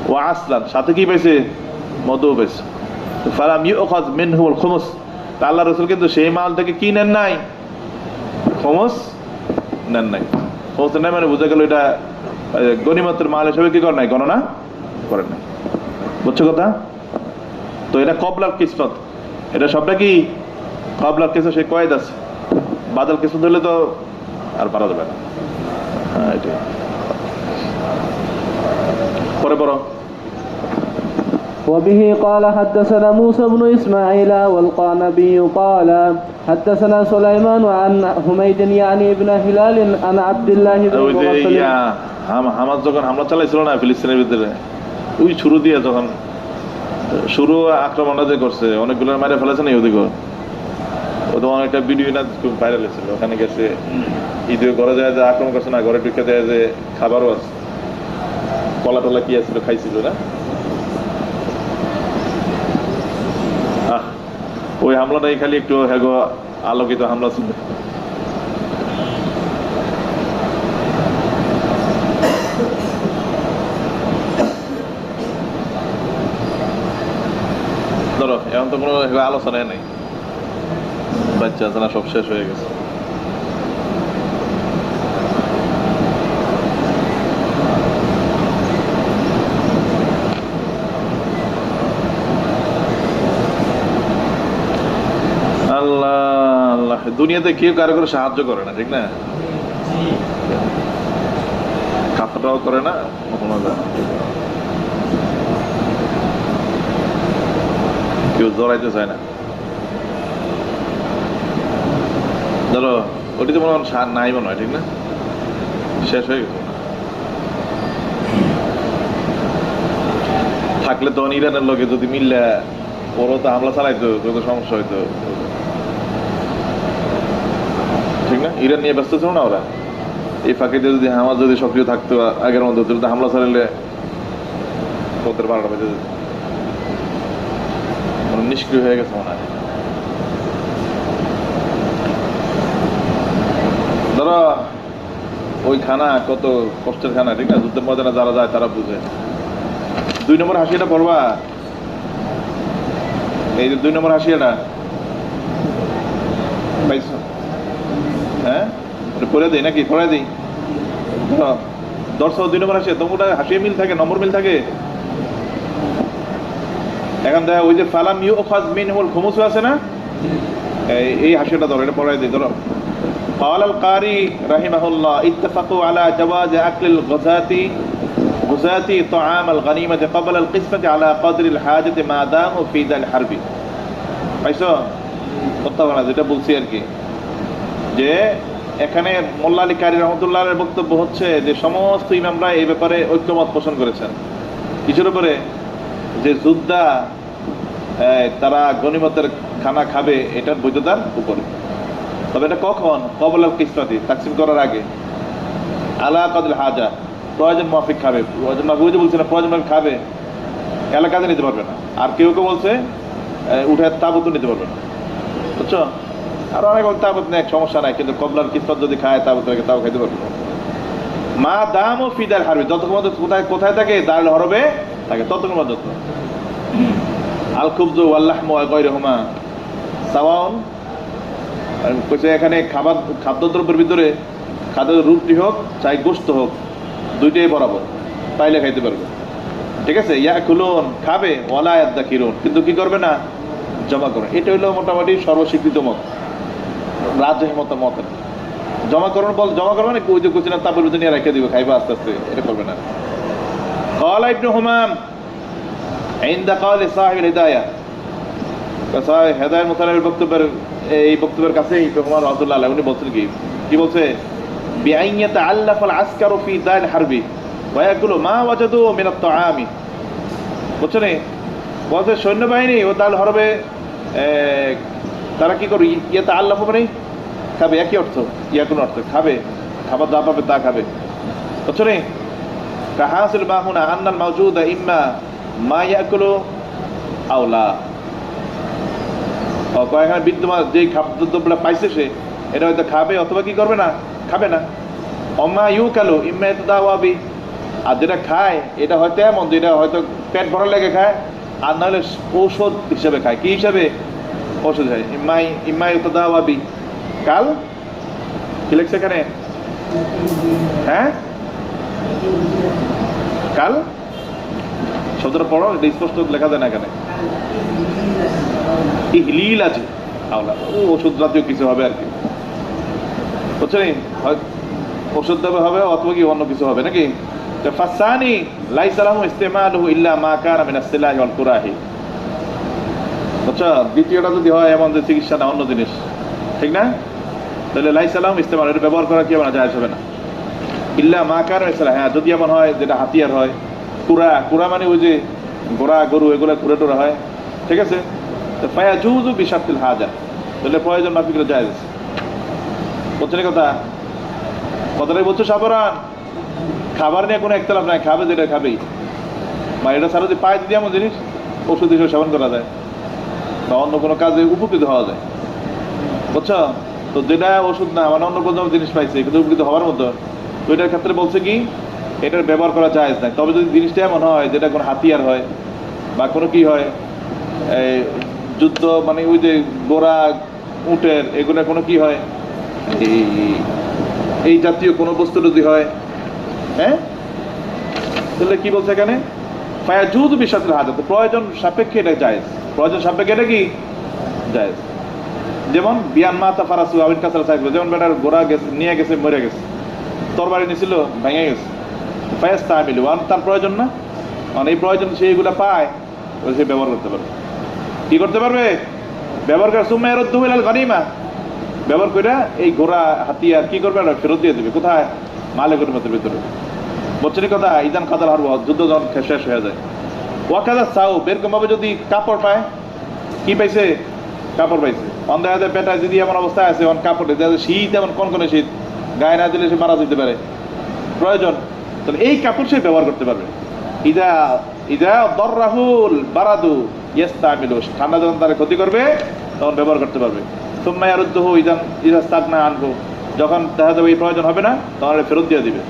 ওয়া আসলান, সাথে কি পাইছে, মধু পাইছে। ফালাম ইউখায মিনহুল খুমুস, আল্লাহ রাসূল কিন্তু সেই মাল থেকে কি নেন নাই, খুমুস নেন নাই। খুমুস নেন মানে বুঝা গেল এটা গনিমতের মাল হিসেবে কি করে নাই, গণনা করেন নাই। বুঝছো কথা? তো এটা কবলার কিসমত, এটা সবটা কি কবলার কিসমত, সে কয়েদ আছে। বাদল কিসমত হলে তো আর পারা যাবে না। হ্যাঁ, এটা পরে বড়। وبه قال حدثنا موسى بن إسماعيل والقعنبي قال حدثنا سليمان عن حميد يعني ابن هلال عن عبد الله بن مغفل। হামাস যখন হামলা চালাইছিল না ফিলিস্তিনের ভিতরে, ওই শুরু দিয়ে যখন শুরু আক্রমণটা যে করছে, অনেকগুলো মারে ফেলেছে না ইহুদিকে। ও তো অনেকটা ভিডিও না খুব ভাইরাল হয়েছিল, ওখানে গেছে ঈদের ঘরে যায় যে আক্রমণ করছে না, ঘরে ঢুকে দেয় যে খাবারও আছে, কলা টলা কি আছিল খাইছিল না। ওই হামলাটাই খালি একটু হেগো আলোকিত হামলা ছিল। ধরো এখন তো কোনো আলোচনায় নেই, বাচ্চা আছে না, সব শেষ হয়ে গেছে। আল্লাহ আল্লাহ, দুনিয়াতে কেউ কারো করে সাহায্য করে না, ঠিক না? খাতাটাও করে না, কেউ জড়াইতে চায় না। ধরো ওটি তো মনে হয় নাই, মনে হয়, ঠিক না? শেষ হয়ে গেছে। থাকলে তখন ইরানের লোকে যদি মিললে ওরও তো হামলা চালাইতো, তো সমস্যা হইতো, ঠিক না? ইরান নিয়ে ব্যস্ত ছিল না ওরা। এই ফাঁকিতে যদি হামাস যদি সক্রিয় থাকতো আগের মধ্যে, যদি হামলা চালাইলে ওদের 12টা বেজে যেত। নিষ্ক্রিয় হয়ে গেছে মনে হয়। ধরো ওই খানা কত কষ্টের খানা, ঠিক না? যুদ্ধের ময়দানে যারা যায় তারা বুঝে। 2 নম্বর হাসিটা পড়বা, এই যে 2 নম্বর হাসিটা পাইছো? হ্যাঁ, পড়ে দিই নাকি পড়ে দিই? 2 নম্বর হাসি, তোমার হাসিয়ে মিল থাকে, নম্বর মিল থাকে। এখন দেখা ওই যে ফালাম ইউখায মিনহুল খুমুস আছে না, এই হাসিটা ধরো, এটা পড়াই দিই। ধরো قال القاري رحمه الله اتفقوا على جواز أكل الغزاة طعام الغنيمة قبل القسمة على قدر الحاجة ما داموا في ذا الحرب। পাইছো কথা যেটা বলছি আর কি, যে এখানে মোল্লা আলী কারি রহমতুল্লাহের বক্তব্য হচ্ছে যে সমস্ত ইমামরা এই ব্যাপারে ঐক্যমত পোষণ করেছেন। কিসের উপরে? যে যোদ্ধা তারা গনিমতের খানা খাবে, এটার বৈধতার উপরে। তবে এটা কখন? কবলাল কিসমাতি, তাকসিম করার আগে। আলা কদল হাজা, প্রয়োজন মাফিক খাবে। প্রয়োজন মাফিক যে বলছে না, প্রয়োজন মাফিক খাবে, এলাকাতে নিতে পারবে না। আর কেউ কেউ বলছে উঠে তাবুতও নিতে পারবে না, বুঝছো? আর অনেক তাবুত নেই, সমস্যা নাই, কিন্তু কবলার কিসমাত যদি খায় তাবুত রেখে তাও খাইতে পারবে না। মা দাম ও ফিদার হারবে, যতক্ষণ কোথায় কোথায় থাকে দাঁড়ালে হরবে থাকে, ততক্ষণ যত আল খুবজু ওয়াল্লাহমু ওয়া গায়রুহুমা সাওয়াউন। এখানে খাদ্যদ্রব্যের ভিতরে খাদ্য রুটি হোক চাই গোশত হোক, দুইটাই বরাবর, পাইলে খাইতে পারবে, ঠিক আছে? ইয়াকুলুন, খাবে, ওয়ালা ইয়াদাকিরুন, কিন্তু কি করবে না, জমা করবে। এটা হইলো মোটামুটি সর্বস্বীকৃত মত, রাজহ মত। জমা করবে না, ওই যে কুচিনা তাবুর ভিতরে নিয়ে রেখে দিবে, খাইবে আস্তে আস্তে, এটা করবে না। ক্বালা ইবনে হুমাম ইনদা ক্বালি সাহিবুল হিদায়াহ, হেদায়েত মুতালাবের বক্তব্যের এই বক্তব্যের কাছে ইবনে হুমাম রাহমাতুল্লাহ আলাইহি উনি বলছেন কি বলছে? বিআইয়াত আল্লাফাল আসকারু ফি দাল হারবি ওয়া ইয়াকুলু মা ওয়াজাদু মিন আত-তাআমি। বুঝছেন? বলছে সৈন্যবাহিনী ও তাহলে হরবে তারা কি করবে ইয়েতে আল্লাহ মানে খাবে, একই অর্থ, ইয়া কোনো অর্থ, খাবে, খাবার যা পাবে তা খাবে, বুঝছো নি? কাহাসিল মাহুনা আন্নাল মাওজুদা ইম্মা মা ইয়াকুলু আওলা। এখানে বিদ্যমান যে খাদ্যদ্রব্যটা পাইছে সে এটা হয়তো খাবে অথবা কি করবে না, খাবে না। অমা ইউ কালো ইম্মা দাওয়াবি, আর যেটা খায় এটা হয়তো এমন যেটা হয়তো পেট ভরা লেগে খায়, আর নাহলে ঔষধ হিসেবে খায়। কি হিসাবে? ওষুধ হয়। ইম্মাই দাওয়াবি কাল কি লেখছে এখানে? হ্যাঁ, কাল শব্দটা পড়ো, এটা স্পষ্ট লেখা যায় না এখানে। ইহলিল আছে, ওষুধ জাতীয় কিছু হবে আর কি, বুঝছো নি? ওষুধ দেবে হবে অথবা কি অন্য কিছু হবে নাকি? ফাসানি লাইসা লাহু ইস্তেমালুহু ইল্লা মা কানা মিনাস সিলাহি ওয়াল কুরাহি। বুঝছো? দ্বিতীয়টা যদি হয় এমন যে চিকিৎসা না অন্য জিনিস, ঠিক না? তাহলে লাইসা লাহু ইস্তেমাল, এটা ব্যবহার করা কি হবে না, জায়েজ হবে না। ইল্লা মা কানা মিনাস সিলাহি, হ্যাঁ যদি এমন হয় যেটা হাতিয়ার হয়, কুরা মানে ওই যে ঘোড়া গরু এগুলো কুড়ে টুরা হয়, ঠিক আছে? তো ফায়াজুযু বিশারতিল হাজা, তাহলে প্রয়োজন মাফিক জায়েজ। বুঝছেন কথা? কথাটাই বলছো সাবরান। খাবার নিয়ে কোনো একতলাফ নাই, খাবে যেটা খাবেই। বা এটা ছাড়া যদি পায়ে যদি এমন জিনিস ওষুধ হিসেবে সেবন করা যায় বা অন্য কোনো কাজে উপকৃত হওয়া যায়, বুঝছো? তো যেটা ওষুধ না মানে অন্য কোনো জিনিস পাইছে কিন্তু উপকৃত হওয়ার মতো, তো এটার ক্ষেত্রে বলছে কি এটার ব্যবহার করা জায়েজ নাই। তবে যদি জিনিসটা এমন হয় যেটা কোনো হাতিয়ার হয় বা কোনো কি হয় এই যুদ্ধ মানে ওই যে গোড়া উটের এগুলো কোনো কি হয় এই জাতীয় কোনো বস্তু যদি হয়, হ্যাঁ, তাহলে কি বলছে এখানে? ফায়াজুযু বিশারতিল হাজাত, প্রয়োজন সাপেক্ষে এটা জায়েজ। প্রয়োজন সাপেক্ষে এটা কি জায়েজ। যেমন বিয়ান মাতা ফারাসু আবিন কাসার সাইকেল, যেমন বেটার ঘোড়া গেছে নিয়ে গেছে মরে গেছে, তরবারি নিছিল ভেঙে গেছে, ফায়াস্তামিলু, তার প্রয়োজন না, মানে এই প্রয়োজন সে এগুলা পায় সে ব্যবহার করতে পারবে। কি করতে পারবে? ব্যবহার করে সুম্মা ইয়ারুদ্দুহু ইলাল গনিমা, ব্যবহার করে এই ঘোড়া হাতিয়ার কি করবে? ফেরত দিয়ে দেবে। কোথায়? মালে গনিমতের ভিতরে। বছরের কথা ইদান খাদাল হারব, যুদ্ধ যখন শেষ হয়ে যায়। ওয়াকাদা সাউ, এরকম ভাবে যদি কাপড় পায়, কি পাইছে? কাপড় পাইছে। অন্ধায় পেটা যদি এমন অবস্থায় আছে কাপড়, শীত এমন কনকনে শীত, গায়ে না দিলে সে মারা যেতে পারে, প্রয়োজন, তাহলে এই কাপড় সে ব্যবহার করতে পারবে। ইদা ইদা দররাহুল বারাদু ইস্তামিলু, ঠান্ডা যখন তার ক্ষতি করবে তখন ব্যবহার করতে পারবে। সুম্মা ইয়ারুদ্দুহু ইদান ইদা ইস্তাগনা আনহু, যখন দেখা যাবে এই প্রয়োজন হবে না তখন ফেরত দিয়ে দিবে।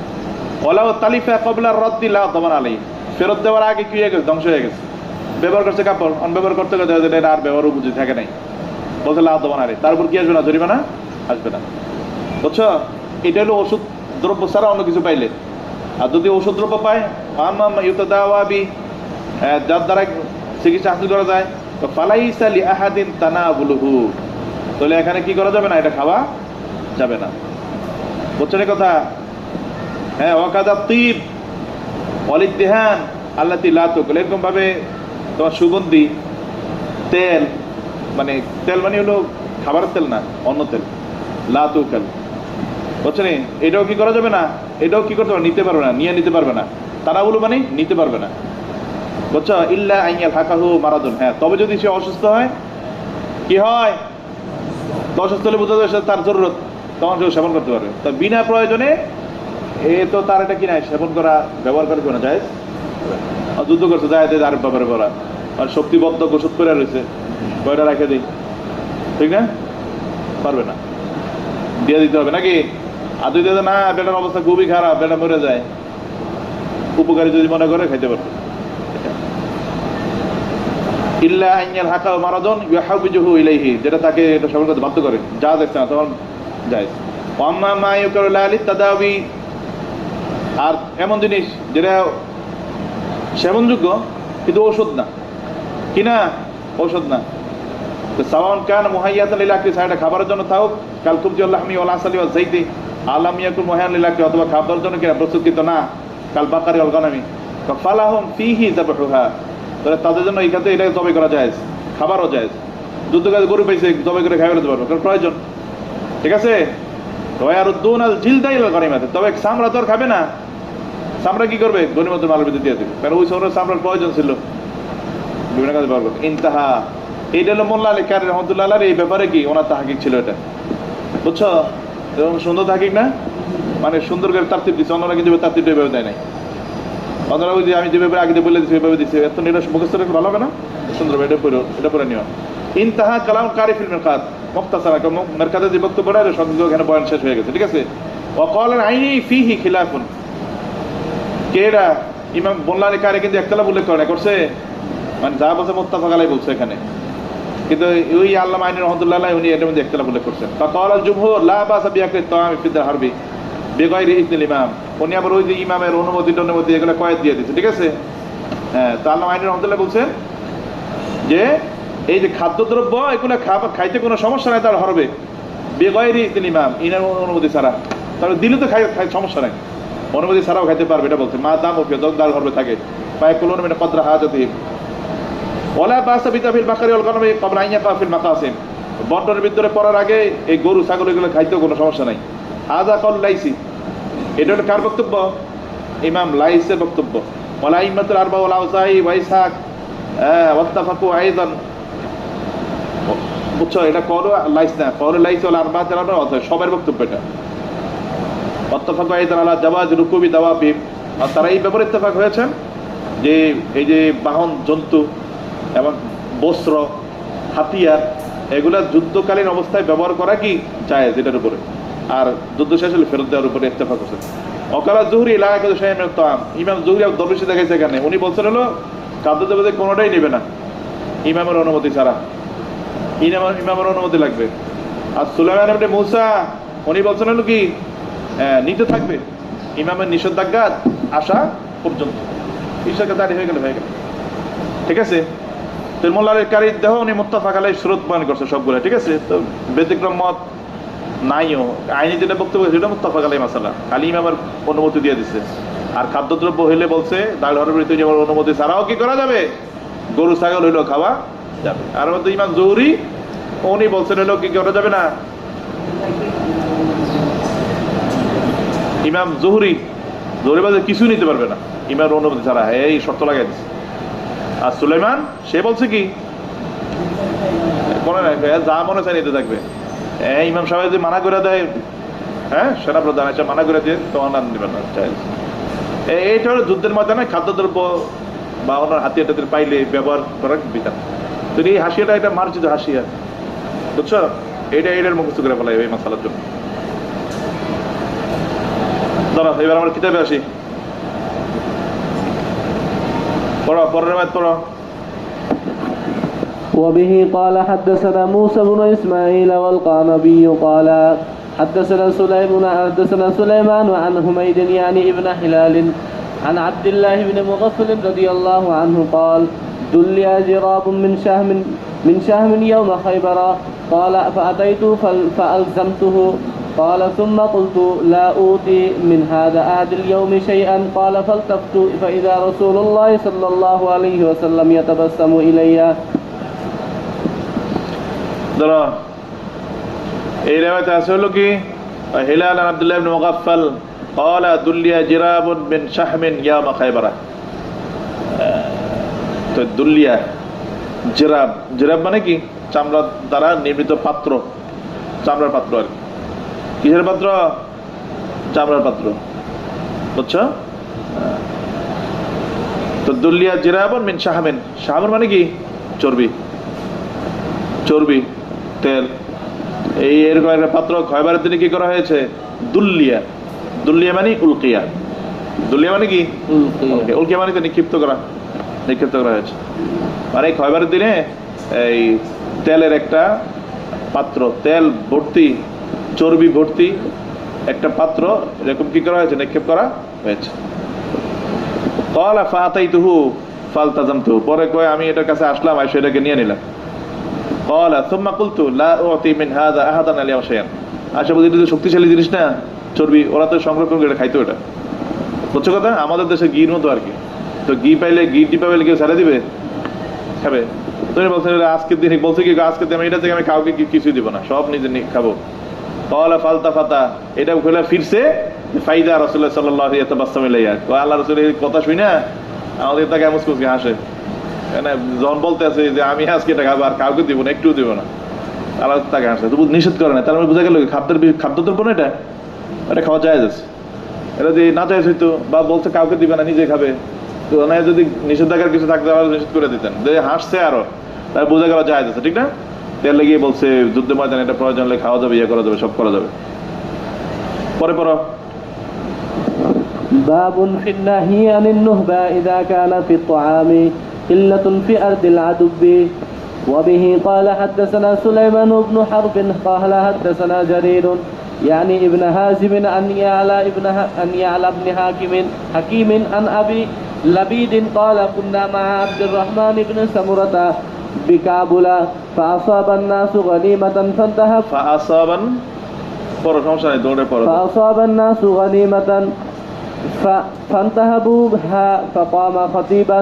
ওয়ালাউ তালিফা ক্বাবলা রাদ্দি লা দামান আলাইহি, ফেরত দেওয়ার আগে কি হয়ে গেছে? ধ্বংস হয়ে গেছে। ব্যবহার করছে কাপড়, ব্যবহার করতে গেলে এটা আর ব্যবহার বুঝি থাকে নাই, বলছে লা দামান আলাইহি, তার উপর কি আসবে না? জরিমানা আসবে না, বুঝছো? এটা হলো ওষুধ দ্রব্য ছাড়া অন্য কিছু পাইলে। আর যদি ওষুধ দ্রব্য পায় ইউতাদাওয়াবি, যার দ্বারা চিকিৎসা হাসিল করা যায়, তো ফালাইসা লি আহাদিন তানাবুলুহু, তাহলে এখানে কি করা যাবে না? এটা খাওয়া যাবে না, বুঝছেন কথা? হ্যাঁ, ওয়াকাদা তিব ওয়ালিদ্দিহান আল্লাতি লা তুকুল, এরকম ভাবে তোমার সুগন্ধি তেল, মানে তেল মানে হলো খাবারের তেল না, অন্য তেল, লা তুকাল, বুঝছেন? এটাও কি করা যাবে না? এটাও কি করতে পারবে? নিতে পারবে না, নিয়ে নিতে পারবে না। তানাবুলু মানে নিতে পারবে না, বুঝছো? ইল্লা আইয়াল হাকাহু মারাদুন, হ্যাঁ, তবে যদি সে অসুস্থ হয়, কি হয়? অসুস্থ হলে বোঝা যায় তার জরুরত, তখন সে সেবন করতে পারবে। তো বিনা প্রয়োজনে তো তার এটা কি নাই, সেবন করা ব্যবহার করে কোনো যায়? যুদ্ধ করছে যায় আরেক ব্যাপারে করা, আর শক্তিবদ্ধ ওষুধ করে রয়েছে, কয়টা রেখে দিই, ঠিক না? পারবে না, দিয়ে দিতে হবে নাকি? আর যদি না বেটার অবস্থা খুবই খারাপ, বেটা মরে যায়, উপকারী যদি মনে করে খাইতে পারবে। ইল্লা আইয়াল হাকা মারাদুন ইউহাবিজুহু ইলাইহি, যেটা তাকে এটা সেবন করতে বাধ্য করে, যা দেখছে না তখন যায়। ওয়াম্মা মা ইউকারু লালিত তাদাবি, আর এমন জিনিস যেটা সেবনযোগ্য কিন্তু ঔষধ না, কি না? ঔষধ না। তো সাওয়ান কান মুহাইয়াতান লিল আকলি, সাইডা খাবারের জন্য থাকুক, কাল কুবজি ওয়াল লাহমি ওয়াল আসলি ওয়াল যাইতি, আলাম ইয়াকুল মুহাইয়ান লিল আকলি, অথবা খাবারের জন্য কি প্রস্তুতকৃত না, কাল বাকারি ওয়াল গানামি, ফালাহুম ফিহি যাবহুহা, তাহলে তাদের জন্য এই ক্ষেত্রে এটাকে জবাই করা যায়, খাবারও যায়। যুদ্ধ কাজে গরু পাইছে, জবাই করে খাই ফেলতে পারবো, কারণ প্রয়োজন, ঠিক আছে? ওয়ারুদ্দুন আল জিলদা ইলাল গনিমাতি, তবে চামড়া তো আর খাবে না, চামড়া কি করবে? গনিমতের মালের ভিতরে দিয়ে দেবে, কারণ ওই সময় চামড়ার প্রয়োজন ছিল, বিভিন্ন কাজে ব্যবহার করতেন। ইনতাহা, এইটা হলো মোল্লা আলী কারি রহমতুল্লাহ আলাইহির এই ব্যাপারে কি ওনার তাহকিক ছিল এটা, বুঝছো? এবং সুন্দর তাহকিক না, মানে সুন্দর করে তারতিব দিচ্ছে, অন্যরা কিন্তু তারতিবটা এভাবে দেয় নাই। অন্যরা ওই যে আমি যেভাবে আগে বলে দিচ্ছি এভাবে দিচ্ছি, এত এটা মুখস্থ রেখে ভালো হবে না, সুন্দর এটা পরে নিও। ইনতাহা কালাম কারি ফিল মিরকাত মুখতাসারা, মিরকাতের যে বক্তব্যটা সংক্ষিপ্ত এখানে বয়ান শেষ হয়ে গেছে, ঠিক আছে? ওয়াকাল আইনি ফিহি খিলাফুন, কেডা ইমাম মোল্লা আলী কারি কিন্তু একতলাফ উল্লেখ করছে, মানে যা বলছে মুত্তাফাক আলাইহি বলছে এখানে, কিন্তু ওই আল্লামা আইনি রহমতুল্লাহ আলাইহি উনি এটার মধ্যে একতলাফ উল্লেখ করছেন। ফাকাল আল জুমহুর লা বাসা বিআকলি তাআমি ফি হারবি বিগাইরি ইজনিল ইমাম, উনি আবার ওই যে ইমামের অনুমতি এগুলো কয়েদ দিয়ে দিচ্ছে, ঠিক আছে? হ্যাঁ, তো আল্লামা আইনি রহমতুল্লাহ বলছেন যে এই যে খাদ্যদ্রব্য এগুলো খাইতে কোনো সমস্যা নাই তার হরবে, বিগাইরি ইজনিল ইমাম, ইনার অনুমতি ছাড়া, তাহলে দিলে তো খাই সমস্যা নাই, অনুমতি ছাড়াও খাইতে পারবে, এটা বলছে। মা দাম ওকে দাল হরবে থাকে পায়ে কোলন মানে কদরা হাজাতি ওলা বাসা বিতাফিল বাকারি ওয়াল গনমি ক্বাবলা আন ইয়াকা ফিল মাকাসিম, বন্টনের ভিতরে পড়ার আগে এই গরু ছাগল এগুলো খাইতেও কোনো সমস্যা নাই। হাযা কওল লাইসি, এটা হলো কার বক্তব্য? ইমাম লাইসের বক্তব্য। ওয়ালা ইমাতুল আরবা ওয়াল আউসাই ওয়া ইসহাক ওয়াত্তাফাকু আইদান, বুঝছো? এটা কওল লাইস না, কওল লাইস ওয়াল আরবা চালানো আছে সবার বক্তব্য এটা। ওয়াত্তাফাকু আইদান আলা জাওয়াজ রুকুবি দাওয়াবিব, আর তারা এই ব্যাপারে ইত্তেফাক হয়েছেন যে এই যে বাহন জন্তু এবং বস্ত্র হাতিয়ার এগুলা যুদ্ধকালীন অবস্থায় ব্যবহার করা কি জায়েজ, এটার উপরে, আর যুদ্ধ শেষ হলে ফেরত দেওয়ার উপরে ইত্তেফাক হয়েছে। অকালা জুহরি এলাকা শাইমের তাম, ইমাম জুহরি দরবেশি দেখাইছে এখানে, উনি বলছেন হলো খাদ্য দেবতা কোনোটাই নেবে না ইমামের অনুমতি ছাড়া, ইমামের অনুমতি লাগবে। আর সুলাইমান ইবনে মুসা উনি বলছেন হলো কি নিতে থাকবে ইমামের নিষেধাজ্ঞা আসা পর্যন্ত, ঈশ্বরকে দাঁড়িয়ে হয়ে গেল, ঠিক আছে? তো মোল্লা আলী কারি দেহ উনি মুত্তাফাক আলাইহি সুরত বয়ান করছে সবগুলো, ঠিক আছে? তো ব্যতিক্রম মত নাইও, আইনি যেটা বক্তব্য সেটা মুত্তাফাক আলাইহি মাসালা, খালি ইমামের অনুমতি দিয়ে দিচ্ছে। আর খাদ্যদ্রব্য হইলে বলছে দাল হরবের ভিতরে যেমন অনুমতি ছাড়াও কি করা যাবে, গরু ছাগল হইলেও খাওয়া যাবে। আর মধ্যে ইমাম জহুরি উনি বলছেন হইলেও কি করা যাবে না, ইমাম জহুরি বাজে কিছু নিতে পারবে না ইমামের অনুমতি ছাড়া, এই শর্ত লাগাই দিচ্ছে। আর সুলাইমান সে বলছে কি মনে রাখবে যা মনে চাই নিতে থাকবে, ইমাম সাহেব যদি মানা করে দেয়, হ্যাঁ সেনাপ্রধান এটা মানা করে দিয়ে তখন আর নেবেন না। এইটা হলো যুদ্ধের ময়দানে খাদ্যদ্রব্য বা ওনার হাতিয়ার টাতিয়ার পাইলে ব্যবহার করার বিধান। তো এই হাসিয়াটা এটা মার্জিত হাসিয়া, বুঝছো? এটার মুখস্থ করে ফেলাই এই মাসালার জন্য। দাঁড়া, এবার আমরা কিতাবে আসি, পড়ো পরের রাত পড়ো। وبه قال حدثنا موسى بن إسماعيل والقعنبي قال حدثنا سليمان عن حميد يعني ابن هلال عن عبد الله بن مغفل رضي الله عنه قال دلي جراب من شهم يوم خيبر قال فأتيته فألزمته قال ثم قلت لا أوتي من هذا أحد اليوم شيئا قال فالتفت فإذا رسول الله صلى الله عليه وسلم يتبسم إلي। ধরো এই রিওয়ায়াতে আছে হলো কি হিলাল আন আব্দুল্লাহ ইবনে মুগাফফাল قال دلي جراب من شحم يوم خيبر। তো দুলিয়া জিরাব মানে কি চামড়া দ্বারা নির্মিত পাত্র, চামড়ার পাত্র। আর কিসের পাত্র? চামড়ার পাত্র, বুঝছো? তো দুলিয়া জিরাবন মিন শাহমিন, শাহমিন মানে কি চর্বি তেল, এই এরকম একটা পাত্র খয়বারের দিনে কি করা হয়েছে? দুলিয়া মানে উলকিয়া, দুলিয়া মানে কি উলকিয়া মানে নিক্ষিপ্ত করা হয়েছে। মানে খয়বারের দিনে এই তেলের একটা পাত্র, তেল ভর্তি চর্বি ভর্তি একটা পাত্র এরকম কি করা হয়েছে? নিক্ষেপ করা হয়েছে। ক্বালা ফাতাইতুহু ফালতাযামতুহু, পরে কয় আমি এটার কাছে আসলাম, আইসা এটাকে নিয়ে নিলাম। ক্বালা সুম্মা কুলতু লা উতি মিন হাযা আহাদান আলিয়া শাইআন, আচ্ছা বুঝি এটা শক্তিশালী জিনিস না চর্বি, ওরা তো সংরক্ষণ করে খাইতো এটা, বুঝছো কথা? আমাদের দেশে ঘির মতো আর কি, তো ঘি পাইলে ঘি টিপা পাইলে কেউ ছেড়ে দিবে? খাবে। তুমি বলছো আজকের দিনে বলছো কি আজকের দিন এটা থেকে আমি কাউকে কিছুই দিব না, সব নিজে খাবো। ক্বালা ফালতাফাতা, এটা খুলে ফিরছে, ফাইদা রাসূলুল্লাহ সাল্লাল্লাহু আলাইহি ওয়াসাল্লাম ইয়াতাবাসসামু ইলাইয়া, আল্লাহ রাসূলের কথা শুনে আমাদের তাকে মুসকুসকে হাসে। যখন বলতে আছে যে আমি আজকে এটা খাবো আর কাউকে দিব না, একটু দিব না, আলাদা তাকে হাসছে, তবু নিষেধ করে না, তার মানে বোঝা গেল খাদ্যদ্রব্য না, এটা খাওয়া যায় যাচ্ছে। এটা যদি না যায় হইতো বা বলছে কাউকে দিবে না, নিজে খাবে, তো ওনায় যদি নিষেধাজ্ঞার কিছু থাকতে আরো নিষেধ করে দিতেন, যে হাসছে আরো, তাই বোঝা গেল যায় যাচ্ছে, ঠিক না? তেল লেগে বলছে যুদ্ধ ময়দানে এটা প্রয়োজন হলে খাওয়া যাবে, ইয়ে করা যাবে, সব করা যাবে। পরে পড়ো। باب في النهي عن النهبة إذا كان في الطعام قلة في أرض العدو. وبه قال حدثنا سليمان بن حرب قال حدثنا جرير يعني ابن هازم أن يعلى بن حكيم عن أبي لبيد قال كنا مع عبد الرحمن بن سمرة بكابل فأصاب الناس غنيمة فأصاب الناس غنيمة فانتهبوها فقام خطيبا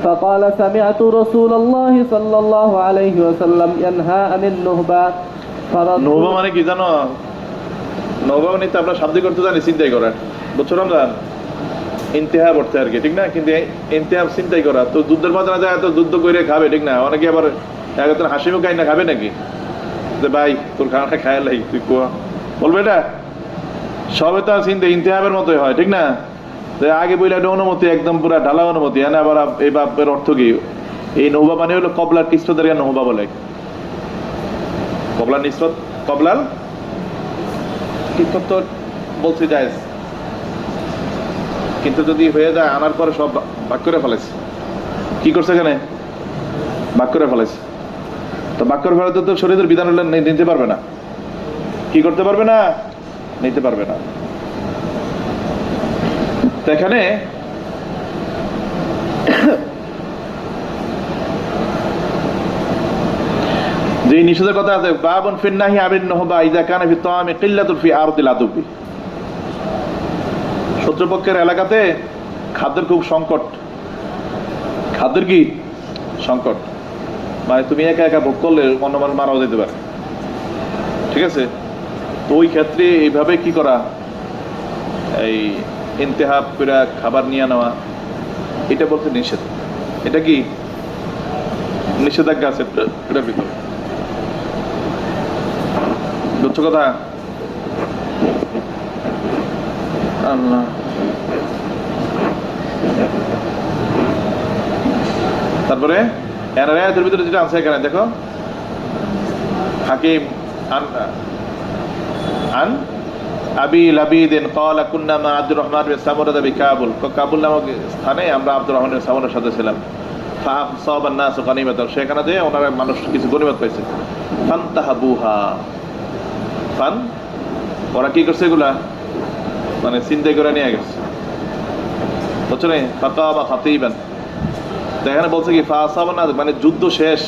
فقال سمعت رسول الله صلى الله عليه وسلم ينهى عن النهبة. নহবা মানে কি জানো? নহবা মানে তো আমরা শাব্দিক অর্থ জানি, চিন্তাই করা, বুঝছো রমজান? ইন্তেহা করতে আর কি, ঠিক না? কিন্তু ইন্তেহা চিন্তাই করা, তো যুদ্ধের ময়দানে যায় তো যুদ্ধ করে খাবে, ঠিক না? অনেকে আবার একজন হাসি মুখ না খাবে নাকি, যে ভাই তোর খানা খায় লাই, তুই কোয়া বলবে, এটা সবে তো চিন্তা ইন্তেহাবের মতোই হয়, ঠিক না? যে আগে বইলে একটা অনুমতি, একদম পুরা ঢালা অনুমতি, হ্যাঁ। আবার এই বাপের অর্থ কি? এই নহবা মানে হলো কবলার কিসরতের নহবা বলে, কবলার নিসরত, কবলার কিসরত তো বলছে জায়েজ, কিন্তু যদি হয়ে যায় আনার পরে সব ভাগ করে ফেলেছে। কি করছে এখানে? ভাগ করে ফেলেছে। তো ভাগ করে ফেলাতে তো শরীরের বিধান হলে নিতে পারবে না। কি করতে পারবে না? নিতে পারবে না। তো এখানে যে নিষেধের কথা আছে, বাবুন ফিন নাহি আবিন নহবা ইযা কানা ফি তাআমি কিল্লাতুন ফি আরদিল আদুবি। শত্রুপক্ষের এলাকাতে খাদ্যের খুব সংকট। খাদ্যের কি সংকট? মানে তুমি একা একা ভোগ করলে অন্য মানুষ মারাও যেতে পারে, ঠিক আছে? তো ওই ক্ষেত্রে এইভাবে কি করা, এই ইন্তেহাব করে খাবার নিয়ে নেওয়া, এটা বলতে নিষেধ। এটা কি নিষেধাজ্ঞা আছে এটার ভিতরে, বুঝছো কথা? আল্লাহ, তারপরে এর ভিতরে যেটা আছে এখানে দেখো, হাকিম আন আবি লাবিদিন ক্বালা কুন্না মা আব্দুর রহমান বিন সামুরা বিকাবুল। কাবুল নামক স্থানে আমরা আব্দুর রহমান বিন সামুরার সাথে ছিলাম। ফাসাবান নাস গনিমাতান, সেখানে যে ওনারা মানুষ কিছু গনিমত পাইছে। ফানতাহাবুহা, ফান ওরা কি করছে, এগুলা মানে চিন্তাই করে নিয়ে গেছে, বুঝছো না? ফাকামা খাতিবান, এখানে বলছে কি ফাসাবান নাস মানে যুদ্ধ শেষ,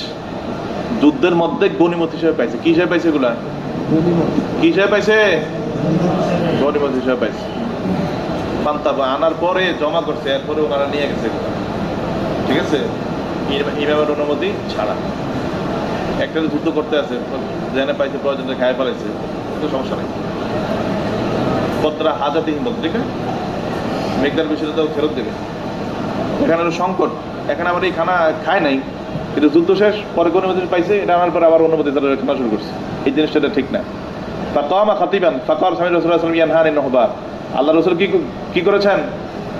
যুদ্ধের মধ্যে গনিমত হিসেবে পাইছে। কি হিসেবে পাইছে এগুলা? কি হিসেবে পাইছে? গনিমত হিসেবে পাইছে। ফান্তাবা আনার পরে জমা করছে, এরপরে ওনারা নিয়ে গেছে এগুলা, ঠিক আছে? ইমামের অনুমতি ছাড়া। একটা যুদ্ধ করতে আছে, জেনে পাইছে প্রয়োজন খায় ফেলাইছে, কিন্তু সমস্যা নেই। পত্রা হাজাতিহীন বলতে, ঠিক আছে? মেঘদার বিষয়টা তো ফেরত দেবে। এখানে সংকট, এখানে আমার এই খানা খায় নাই, কিন্তু যুদ্ধ শেষ, পরে অনুমতি পাইছে, এটা আনার পরে আবার অনুমতি তারা খানা শুরু করছে। এই জিনিসটা ঠিক না। ফাকামা খাতিবান ফাকাল সামি রাসূলুল্লাহ সাল্লাল্লাহু আলাইহি ওয়াসাল্লাম ইয়ানহানি নহবা। আল্লাহ রাসূল কি করেছেন?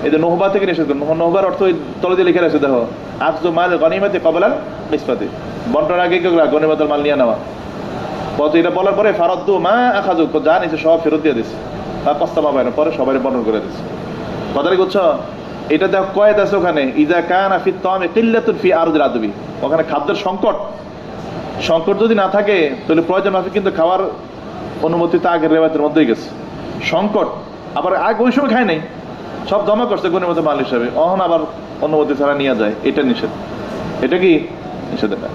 এই যে নহবা থেকে নিষেধ করেন। নহবার অর্থ তলে দিয়ে লিখে রাখছে, দেখো, আখযু মাল গনিমাতি ক্বাবলা নিসফাতি, বন্টনের আগে গনিমতের মাল নিয়ে নেওয়া। কত এটা বলার পরে ফারাদ্দু মা আখাযু, যা নিছে সব ফেরত দিয়ে দিছে। ফাকাসসামা বাইনা, পরে সবাই বন্টন করে দিছে। কথাটা কি বুঝছো? এটা দেখো কয়েদ আছে ওখানে, ইযা কানা ফি তাআমি কিল্লাতুন ফি আরদিল আদবি, ওখানে খাদ্যের সংকট যদি না থাকে তাহলে প্রয়োজন মাফিক কিন্তু খাওয়ার অনুমতি তো আগের রেওয়ায়তের মধ্যেই গেছে। সংকট আবার আগে ওই সময় খায় নাই, সব জমা করছে গনিমতের মাল হিসাবে, অহন আবার অনুমতি ছাড়া নিয়ে যায়, এটা নিষেধ। এটা কি নিষেধ? এটা